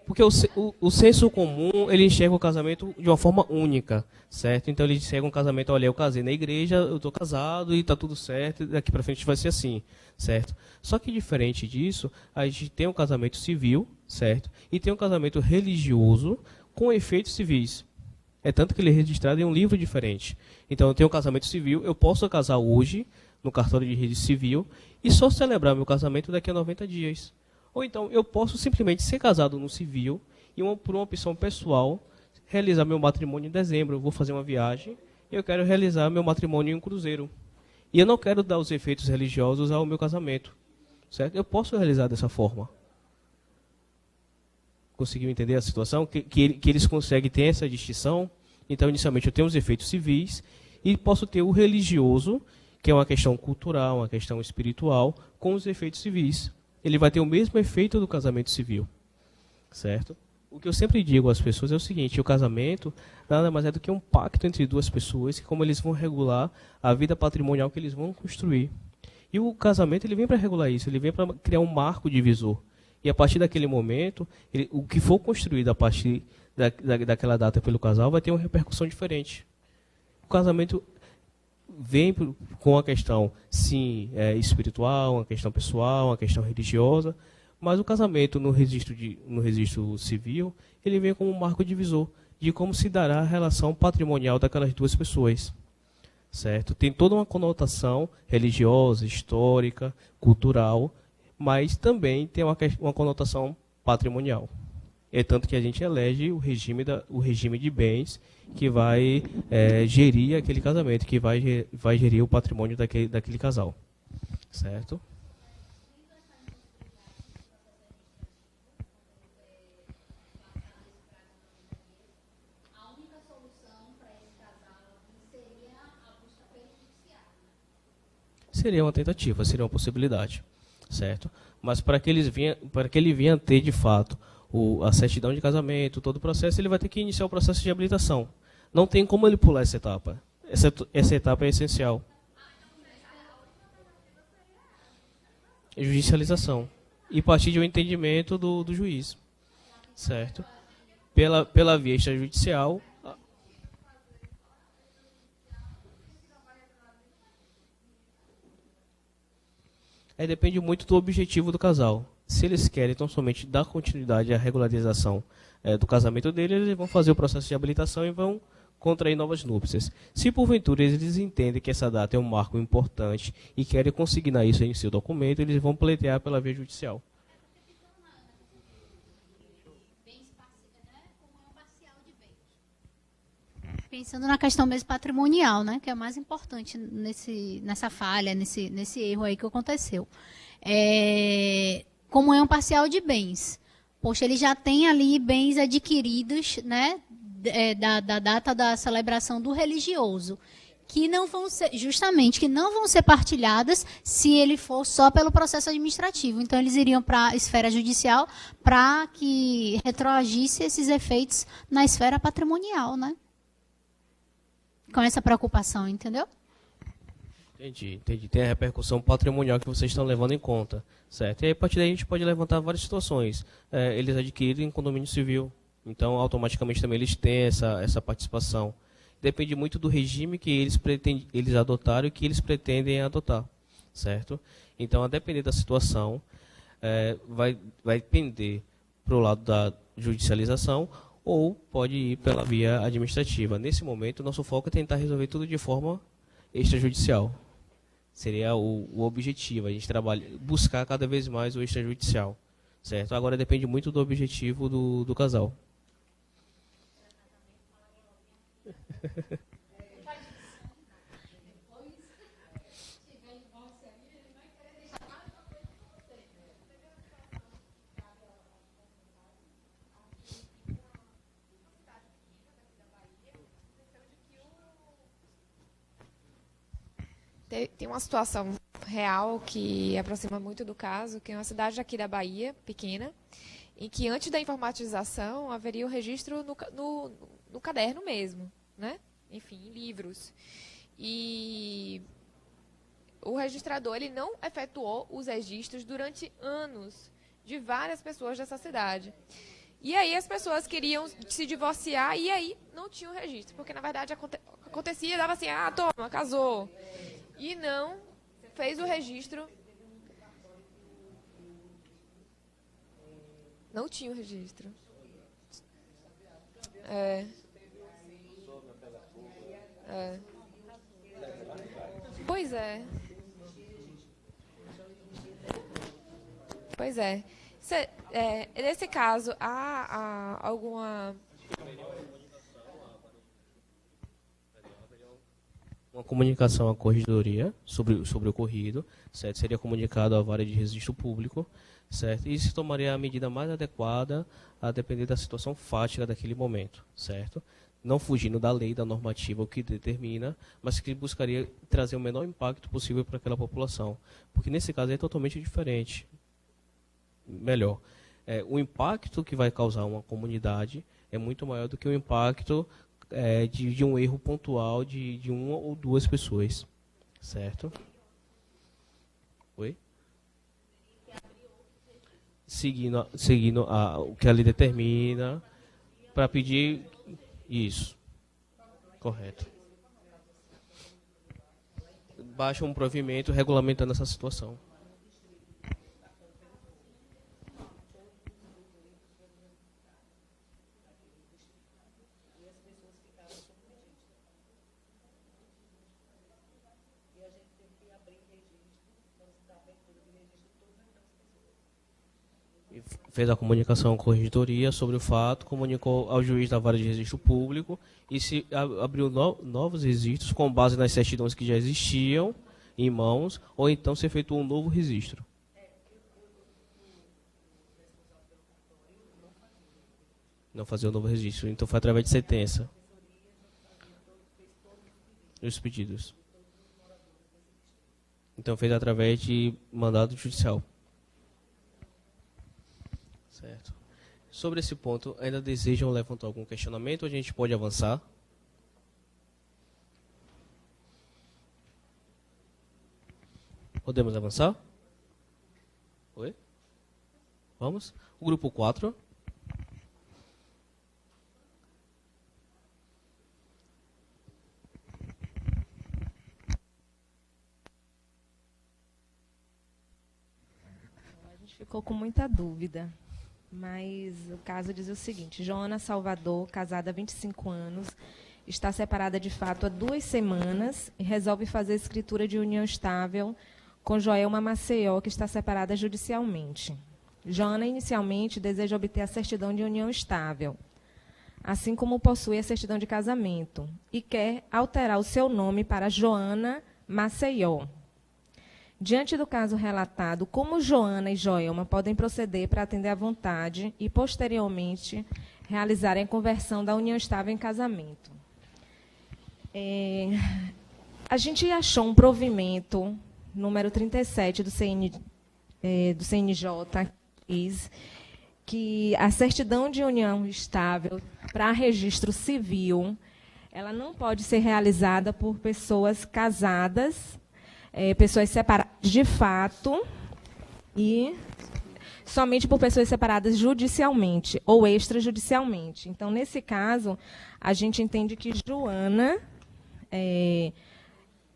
Porque o senso comum, ele enxerga o casamento de uma forma única, certo? Então ele enxerga um casamento, olha, eu casei na igreja, eu estou casado e está tudo certo, daqui para frente vai ser assim, certo? Só que diferente disso, a gente tem um casamento civil, certo? E tem um casamento religioso com efeitos civis. É tanto que ele é registrado em um livro diferente. Então eu tenho um casamento civil, eu posso casar hoje no cartório de registro civil e só celebrar meu casamento daqui a 90 dias. Ou então eu posso simplesmente ser casado no civil e por uma opção pessoal realizar meu matrimônio em dezembro. Eu vou fazer uma viagem e eu quero realizar meu matrimônio em um cruzeiro. E eu não quero dar os efeitos religiosos ao meu casamento, certo? Eu posso realizar dessa forma. Conseguiu entender a situação? Que eles conseguem ter essa distinção. Então, inicialmente, eu tenho os efeitos civis e posso ter o religioso, que é uma questão cultural, uma questão espiritual, com os efeitos civis. Ele vai ter o mesmo efeito do casamento civil, certo? O que eu sempre digo às pessoas é o seguinte: o casamento nada mais é do que um pacto entre duas pessoas, que como eles vão regular a vida patrimonial que eles vão construir. E o casamento ele vem para regular isso, ele vem para criar um marco divisor. E a partir daquele momento, o que for construído a partir daquela data pelo casal vai ter uma repercussão diferente. O casamento vem com a questão, sim, espiritual, uma questão pessoal, uma questão religiosa, mas o casamento no registro civil, ele vem como um marco divisor de como se dará a relação patrimonial daquelas duas pessoas, certo? Tem toda uma conotação religiosa, histórica, cultural, mas também tem uma conotação patrimonial. É tanto que a gente elege o regime de bens que vai gerir aquele casamento, que vai gerir o patrimônio daquele casal. Certo? Seria uma tentativa, seria uma possibilidade. Certo? Mas para que ele venha ter, de fato, a certidão de casamento, todo o processo, ele vai ter que iniciar o processo de habilitação. Não tem como ele pular essa etapa. Essa etapa é essencial. Judicialização. E partir de um entendimento do juiz. Certo? Pela via extrajudicial. Aí depende muito do objetivo do casal. Se eles querem tão somente dar continuidade à regularização do casamento deles, eles vão fazer o processo de habilitação e vão contrair novas núpcias. Se porventura eles entendem que essa data é um marco importante e querem consignar isso em seu documento, eles vão pleitear pela via judicial. Pensando na questão mesmo patrimonial, né, que é o mais importante nessa falha, nesse erro aí que aconteceu. Comunhão parcial de bens. Poxa, ele já tem ali bens adquiridos, né, da data da celebração do religioso, que não vão ser, justamente, que não vão ser partilhadas se ele for só pelo processo administrativo. Então, eles iriam para a esfera judicial para que retroagisse esses efeitos na esfera patrimonial, né? Com essa preocupação, entendeu? Entendi. Tem a repercussão patrimonial que vocês estão levando em conta, certo? E aí, a partir daí a gente pode levantar várias situações. Eles adquirem condomínio civil, então automaticamente também eles têm essa participação. Depende muito do regime que eles adotaram e que eles pretendem adotar, certo? Então, a depender da situação, vai pender para o lado da judicialização ou pode ir pela via administrativa. Nesse momento, nosso foco é tentar resolver tudo de forma extrajudicial. Seria o objetivo, a gente buscar cada vez mais o extrajudicial, certo? Agora depende muito do objetivo do casal. Tem uma situação real que aproxima muito do caso, que é uma cidade aqui da Bahia, pequena, em que antes da informatização haveria o registro no caderno mesmo, né? Enfim, em livros. E o registrador ele não efetuou os registros durante anos de várias pessoas dessa cidade. E aí as pessoas queriam se divorciar e aí não tinham registro, porque na verdade acontecia, dava assim, toma, casou. E não fez o registro. Não tinha o registro. Pois é. Pois é. Nesse caso, há alguma... Uma comunicação à corregedoria sobre o ocorrido, certo? Seria comunicado à vara de registro público, certo? E se tomaria a medida mais adequada a depender da situação fática daquele momento, certo? Não fugindo da lei, da normativa, o que determina, mas que buscaria trazer o menor impacto possível para aquela população. Porque nesse caso é totalmente diferente. Melhor. O impacto que vai causar uma comunidade é muito maior do que o impacto de um erro pontual de uma ou duas pessoas, certo? Oi? Seguindo o que a lei determina, para pedir isso. Correto. Baixa um provimento regulamentando essa situação. Fez a comunicação com a corregedoria sobre o fato, comunicou ao juiz da vara de registro público e se abriu novos registros com base nas certidões que já existiam em mãos, ou então se efetuou um novo registro. Não fazer um novo registro, então foi através de sentença. Os pedidos. Então fez através de mandado judicial. Certo. Sobre esse ponto, ainda desejam levantar algum questionamento ou a gente pode avançar? Podemos avançar? Oi? Vamos? O grupo 4. A gente ficou com muita dúvida. Mas o caso diz o seguinte: Joana Salvador, casada há 25 anos, está separada de fato há 2 semanas e resolve fazer escritura de união estável com Joelma Maceió, que está separada judicialmente. Joana, inicialmente, deseja obter a certidão de união estável, assim como possui a certidão de casamento, e quer alterar o seu nome para Joana Maceió. Diante do caso relatado, como Joana e Joelma podem proceder para atender à vontade e, posteriormente, realizarem a conversão da união estável em casamento? A gente achou um provimento, número 37 do CNJ, diz que a certidão de união estável para registro civil, ela não pode ser realizada por pessoas casadas, pessoas separadas de fato, e somente por pessoas separadas judicialmente ou extrajudicialmente. Então, nesse caso, a gente entende que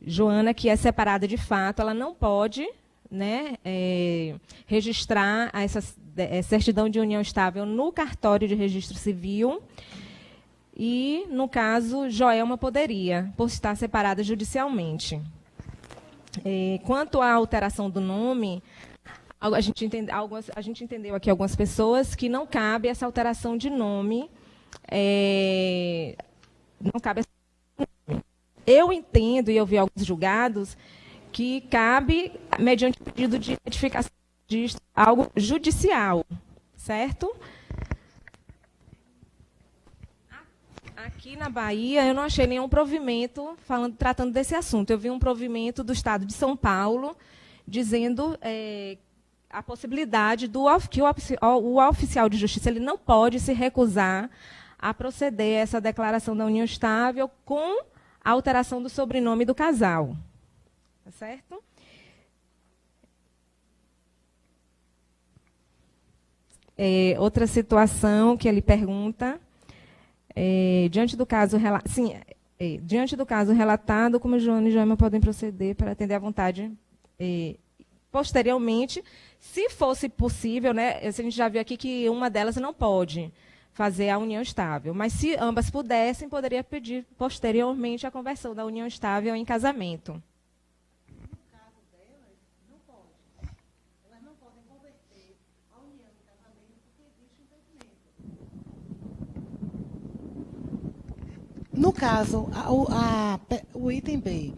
Joana, que é separada de fato, ela não pode, né, registrar essa certidão de união estável no cartório de registro civil. E, no caso, Joelma poderia, por estar separada judicialmente. Quanto à alteração do nome, a gente entendeu aqui algumas pessoas que não cabe essa alteração de nome. Não cabe essa... Eu entendo, e eu vi alguns julgados, que cabe, mediante pedido de retificação de algo judicial, certo? Aqui na Bahia, eu não achei nenhum provimento tratando desse assunto. Eu vi um provimento do Estado de São Paulo dizendo a possibilidade que o oficial de justiça ele não pode se recusar a proceder a essa declaração da união estável com a alteração do sobrenome do casal. Tá certo? Outra situação que ele pergunta, diante do caso relatado, como Joana e Joelma podem proceder para atender à vontade posteriormente, se fosse possível, né, a gente já viu aqui que uma delas não pode fazer a união estável, mas se ambas pudessem, poderia pedir posteriormente a conversão da união estável em casamento. No caso delas, não pode. Elas não podem converter a união em casamento porque existe impedimento. No caso, o item B,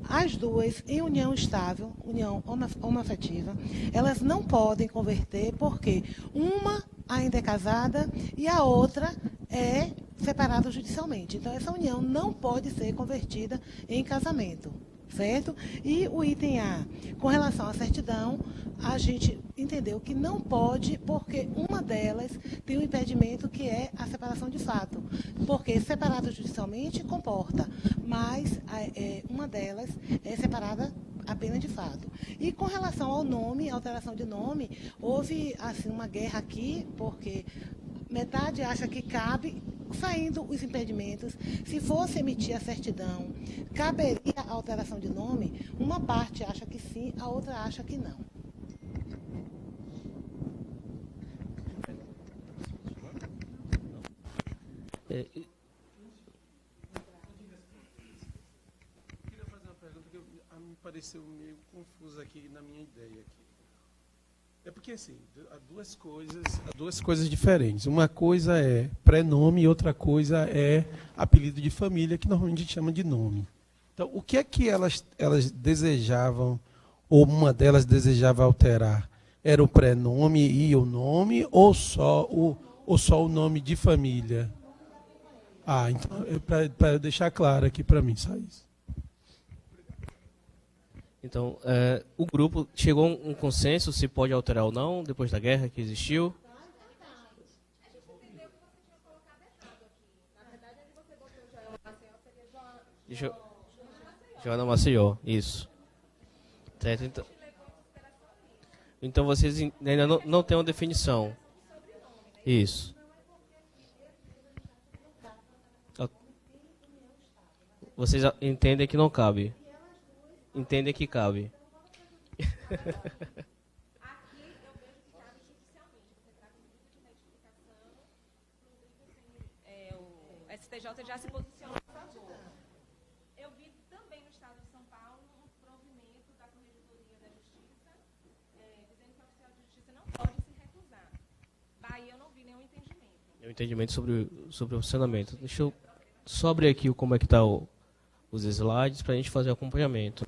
as duas em união estável, união homoafetiva, elas não podem converter porque uma ainda é casada e a outra é separada judicialmente. Então, essa união não pode ser convertida em casamento, certo? E o item A, com relação à certidão, a gente entendeu que não pode, porque uma delas tem um impedimento que é a separação de fato. Porque separada judicialmente comporta, mas uma delas é separada apenas de fato. E com relação ao nome, alteração de nome, houve assim, uma guerra aqui, porque metade acha que cabe, saindo os impedimentos, se fosse emitir a certidão, caberia a alteração de nome, uma parte acha que sim, a outra acha que não. Me pareceu meio confuso aqui na minha ideia aqui. É porque assim, há duas coisas diferentes. Uma coisa é prenome e outra coisa é apelido de família, que normalmente a gente chama de nome. Então, o que é que elas desejavam, ou uma delas desejava alterar? Era o prenome e o nome, ou só o nome de família? Então, para deixar claro aqui para mim, só isso. Então, o grupo chegou a um consenso se pode alterar ou não, depois da guerra que existiu? Joana Maceió, isso. Certo, então vocês ainda não têm uma definição. Isso. Vocês entendem que não cabe? Entendem que cabe. Aqui eu vejo que cabe judicialmente. Você trata de pedido de retificação, o STJ já se posicionou a favor. Eu vi também no estado de São Paulo um provimento da Corregedoria da Justiça, dizendo que o oficial de justiça não pode se recusar. Bahia eu não vi nenhum entendimento. Nenhum entendimento sobre o funcionamento. Deixa eu só abrir aqui como é que está os slides para a gente fazer o acompanhamento.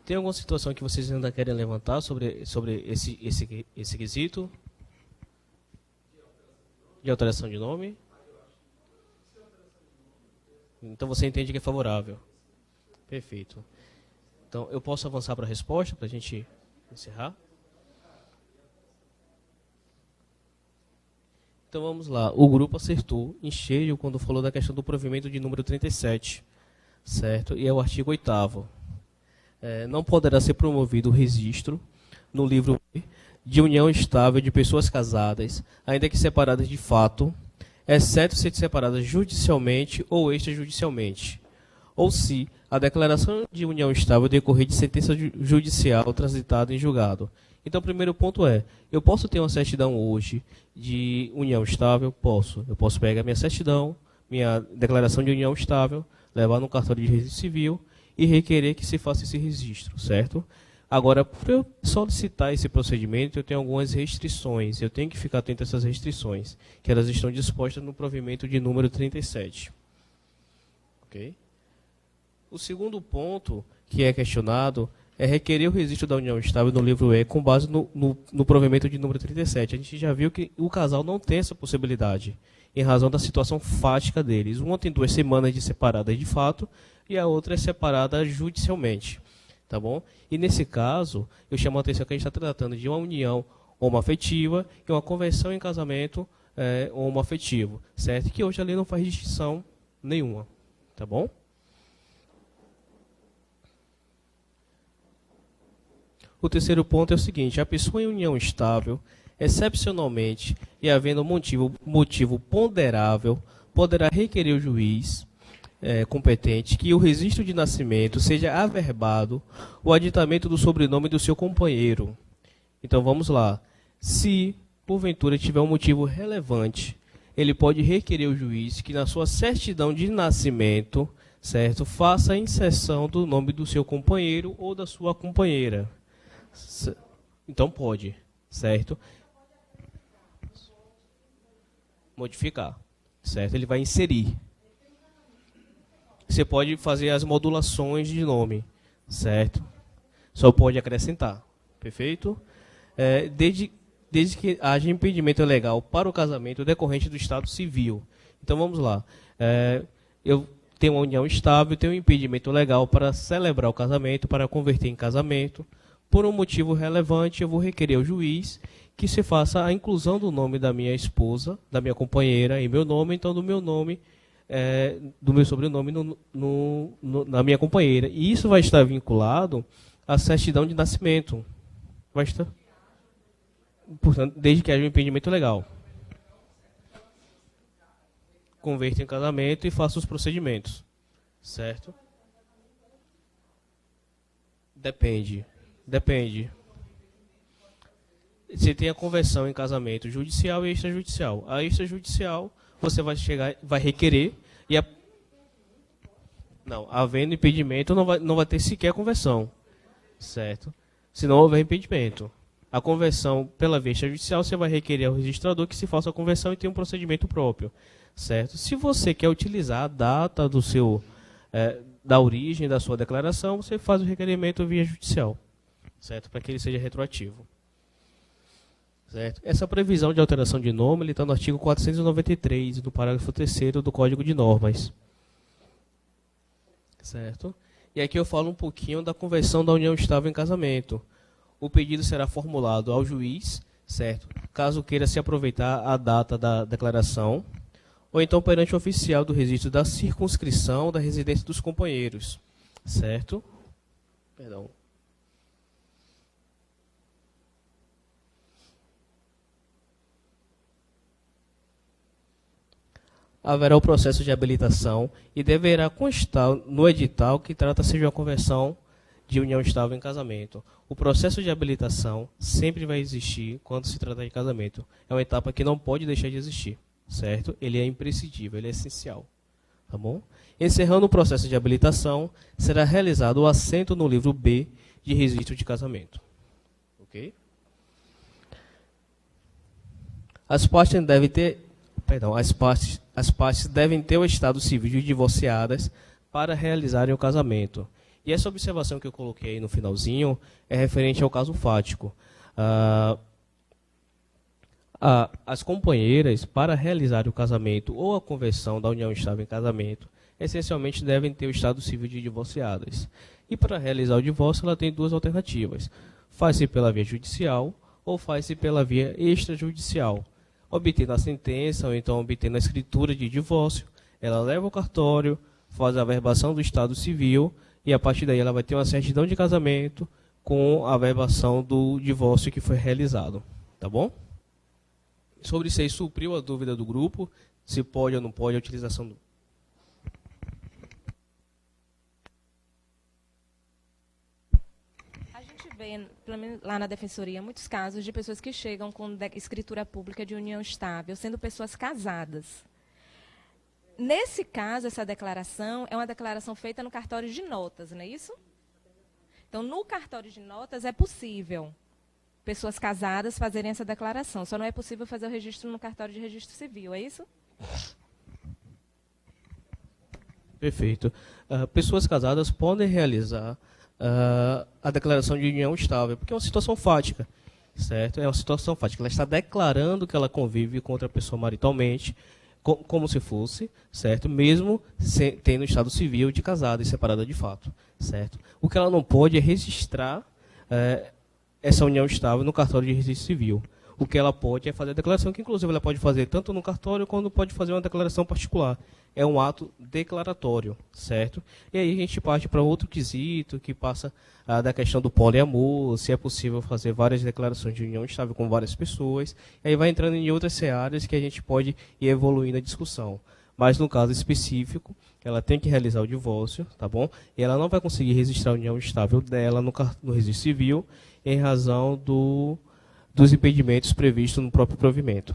Tem alguma situação que vocês ainda querem levantar sobre esse quesito? De alteração de nome? Então você entende que é favorável. Perfeito. Então, eu posso avançar para a resposta, para a gente encerrar? Então, vamos lá. O grupo acertou em cheio quando falou da questão do provimento de número 37, certo? E é o artigo 8º. Não poderá ser promovido o registro no livro B de união estável de pessoas casadas, ainda que separadas de fato, exceto se separadas judicialmente ou extrajudicialmente, ou se a declaração de união estável decorrer de sentença judicial transitada em julgado. Então, o primeiro ponto é, eu posso ter uma certidão hoje de união estável? Posso. Eu posso pegar minha certidão, minha declaração de união estável, levar no cartório de registro civil e requerer que se faça esse registro, certo? Agora, para eu solicitar esse procedimento, eu tenho algumas restrições. Eu tenho que ficar atento a essas restrições, que elas estão dispostas no provimento de número 37. Ok? O segundo ponto que é questionado é requerer o registro da união estável no livro E com base no provimento de número 37. A gente já viu que o casal não tem essa possibilidade, em razão da situação fática deles. Uma tem 2 semanas de separadas de fato e a outra é separada judicialmente. Tá bom? E nesse caso, eu chamo a atenção que a gente está tratando de uma união homoafetiva e uma convenção em casamento homoafetivo, certo? Que hoje a lei não faz distinção nenhuma. Tá bom? O terceiro ponto é o seguinte: a pessoa em união estável, excepcionalmente e havendo motivo ponderável, poderá requerer o juiz competente que o registro de nascimento seja averbado o aditamento do sobrenome do seu companheiro. Então vamos lá. Se porventura tiver um motivo relevante, ele pode requerer o juiz que na sua certidão de nascimento, certo, faça a inserção do nome do seu companheiro ou da sua companheira. Então pode, certo? Modificar, certo? Ele vai inserir. Você pode fazer as modulações de nome, certo? Só pode acrescentar, perfeito? Desde que haja impedimento legal para o casamento decorrente do estado civil. Então vamos lá. Eu tenho uma união estável, tenho um impedimento legal para celebrar o casamento, para converter em casamento. Por um motivo relevante, eu vou requerer ao juiz que se faça a inclusão do nome da minha esposa, da minha companheira em meu nome, então do meu nome, do meu sobrenome na minha companheira. E isso vai estar vinculado à certidão de nascimento. Vai estar, portanto, desde que haja um impedimento legal. Converta em casamento e faça os procedimentos. Certo? Depende. Você tem a conversão em casamento judicial e extrajudicial. A extrajudicial, você vai requerer e não, havendo impedimento, não vai ter sequer conversão, certo? Se não houver impedimento. A conversão pela via extrajudicial, você vai requerer ao registrador que se faça a conversão e tenha um procedimento próprio, certo? Se você quer utilizar a data do da origem da sua declaração, você faz o requerimento via judicial, certo? Para que ele seja retroativo. Certo? Essa previsão de alteração de nome está no artigo 493, no parágrafo 3º do Código de Normas. Certo? E aqui eu falo um pouquinho da conversão da união estável em casamento. O pedido será formulado ao juiz, certo? Caso queira se aproveitar a data da declaração, ou então perante o oficial do registro da circunscrição da residência dos companheiros. Certo? Perdão. Haverá o processo de habilitação e deverá constar no edital que trata-se de uma conversão de união estável em casamento. O processo de habilitação sempre vai existir quando se trata de casamento. É uma etapa que não pode deixar de existir, certo? Ele é imprescindível, ele é essencial. Tá bom? Encerrando o processo de habilitação, será realizado o assento no livro B de registro de casamento. Ok? As partes devem ter o estado civil de divorciadas para realizarem o casamento. E essa observação que eu coloquei aí no finalzinho é referente ao caso fático. As companheiras, para realizar o casamento ou a conversão da união estável em casamento, essencialmente devem ter o estado civil de divorciadas. E para realizar o divórcio, ela tem duas alternativas. Faz-se pela via judicial ou faz-se pela via extrajudicial. Obtendo a sentença ou então obtendo a escritura de divórcio, ela leva ao cartório, faz a averbação do estado civil e a partir daí ela vai ter uma certidão de casamento com a averbação do divórcio que foi realizado. Tá bom? Sobre isso aí, supriu a dúvida do grupo, se pode ou não pode a utilização do... A gente vê, pelo menos lá na defensoria, muitos casos de pessoas que chegam com escritura pública de união estável, sendo pessoas casadas. Nesse caso, essa declaração é uma declaração feita no cartório de notas, não é isso? Então, no cartório de notas é possível pessoas casadas fazerem essa declaração. Só não é possível fazer o registro no cartório de registro civil, é isso? Perfeito. Pessoas casadas podem realizar a declaração de união estável, porque é uma situação fática, certo? É uma situação fática. Ela está declarando que ela convive com outra pessoa maritalmente, como se fosse, certo? Mesmo tendo estado civil de casada e separada de fato, certo? O que ela não pode é registrar essa união estável no cartório de registro civil. O que ela pode é fazer a declaração, que inclusive ela pode fazer tanto no cartório quanto pode fazer uma declaração particular. É um ato declaratório, certo? E aí a gente parte para outro quesito, que passa da questão do poliamor, se é possível fazer várias declarações de união estável com várias pessoas. E aí vai entrando em outras searas que a gente pode ir evoluindo a discussão. Mas no caso específico, ela tem que realizar o divórcio, tá bom? E ela não vai conseguir registrar a união estável dela no registro civil em razão dos impedimentos previstos no próprio provimento.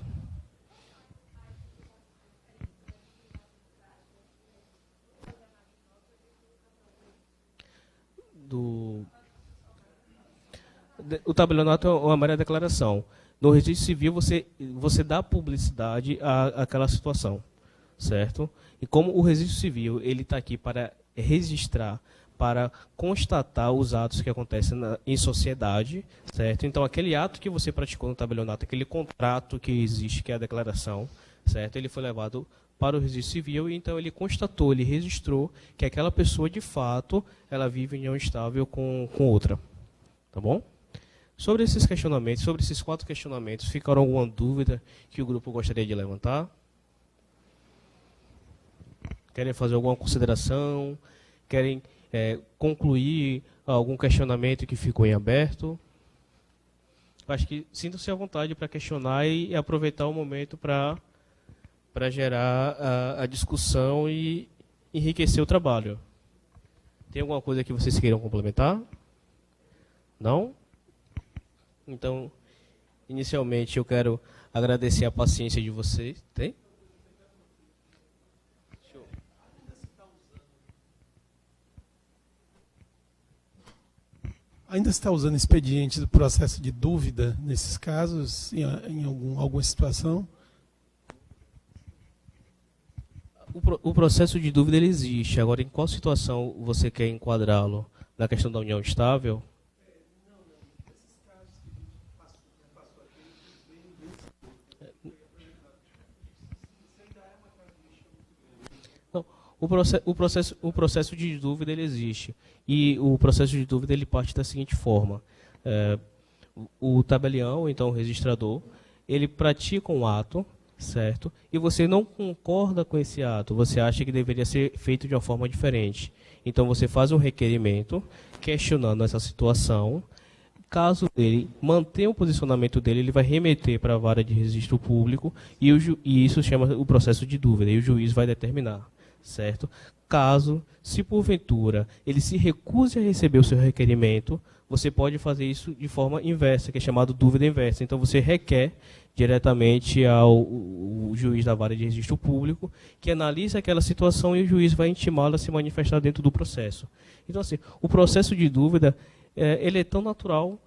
O tabelionato é uma mera declaração. No registro civil, você dá publicidade àquela situação, certo? E como o registro civil ele está aqui para registrar, para constatar os atos que acontecem em sociedade, certo? Então, aquele ato que você praticou no tabelionato, aquele contrato que existe, que é a declaração, certo? Ele foi levado para o registro civil e então ele constatou, ele registrou que aquela pessoa, de fato, ela vive em união estável com outra. Tá bom? Sobre esses questionamentos, sobre esses 4 questionamentos, ficaram alguma dúvida que o grupo gostaria de levantar? Querem fazer alguma consideração? Querem concluir algum questionamento que ficou em aberto? Acho que sintam-se à vontade para questionar e aproveitar o momento para gerar a discussão e enriquecer o trabalho. Tem alguma coisa que vocês queiram complementar? Não? Então, inicialmente, eu quero agradecer a paciência de vocês. Tem? Ainda está usando expediente do processo de dúvida nesses casos, em alguma situação? O processo de dúvida ele existe. Agora, em qual situação você quer enquadrá-lo? Na questão da união estável? Não, o processo de dúvida ele existe. E o processo de dúvida ele parte da seguinte forma. O tabelião, então o registrador, ele pratica um ato, certo? E você não concorda com esse ato, você acha que deveria ser feito de uma forma diferente. Então você faz um requerimento questionando essa situação. Caso ele mantenha o posicionamento dele, ele vai remeter para a vara de registro público e isso chama o processo de dúvida, e o juiz vai determinar, certo? Caso, se porventura ele se recuse a receber o seu requerimento, você pode fazer isso de forma inversa, que é chamado dúvida inversa. Então você requer diretamente ao juiz da vara de registro público, que analisa aquela situação e o juiz vai intimá-lo a se manifestar dentro do processo. Então, assim, o processo de dúvida ele é tão natural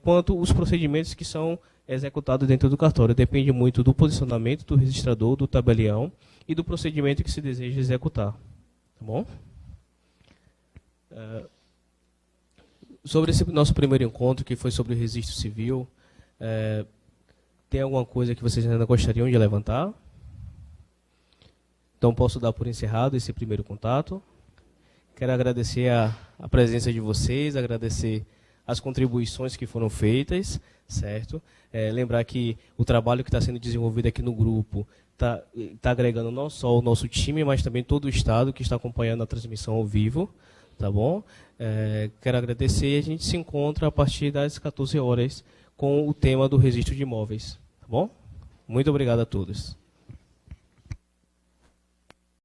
quanto os procedimentos que são executados dentro do cartório. Depende muito do posicionamento do registrador, do tabelião e do procedimento que se deseja executar. Tá bom? Sobre esse nosso primeiro encontro, que foi sobre o registro civil, tem alguma coisa que vocês ainda gostariam de levantar? Então, posso dar por encerrado esse primeiro contato. Quero agradecer a presença de vocês, agradecer as contribuições que foram feitas, certo? Lembrar que o trabalho que está sendo desenvolvido aqui no grupo está agregando não só o nosso time, mas também todo o Estado que está acompanhando a transmissão ao vivo, tá bom? Quero agradecer e a gente se encontra a partir das 14 horas com o tema do registro de imóveis, tá bom? Muito obrigado a todos.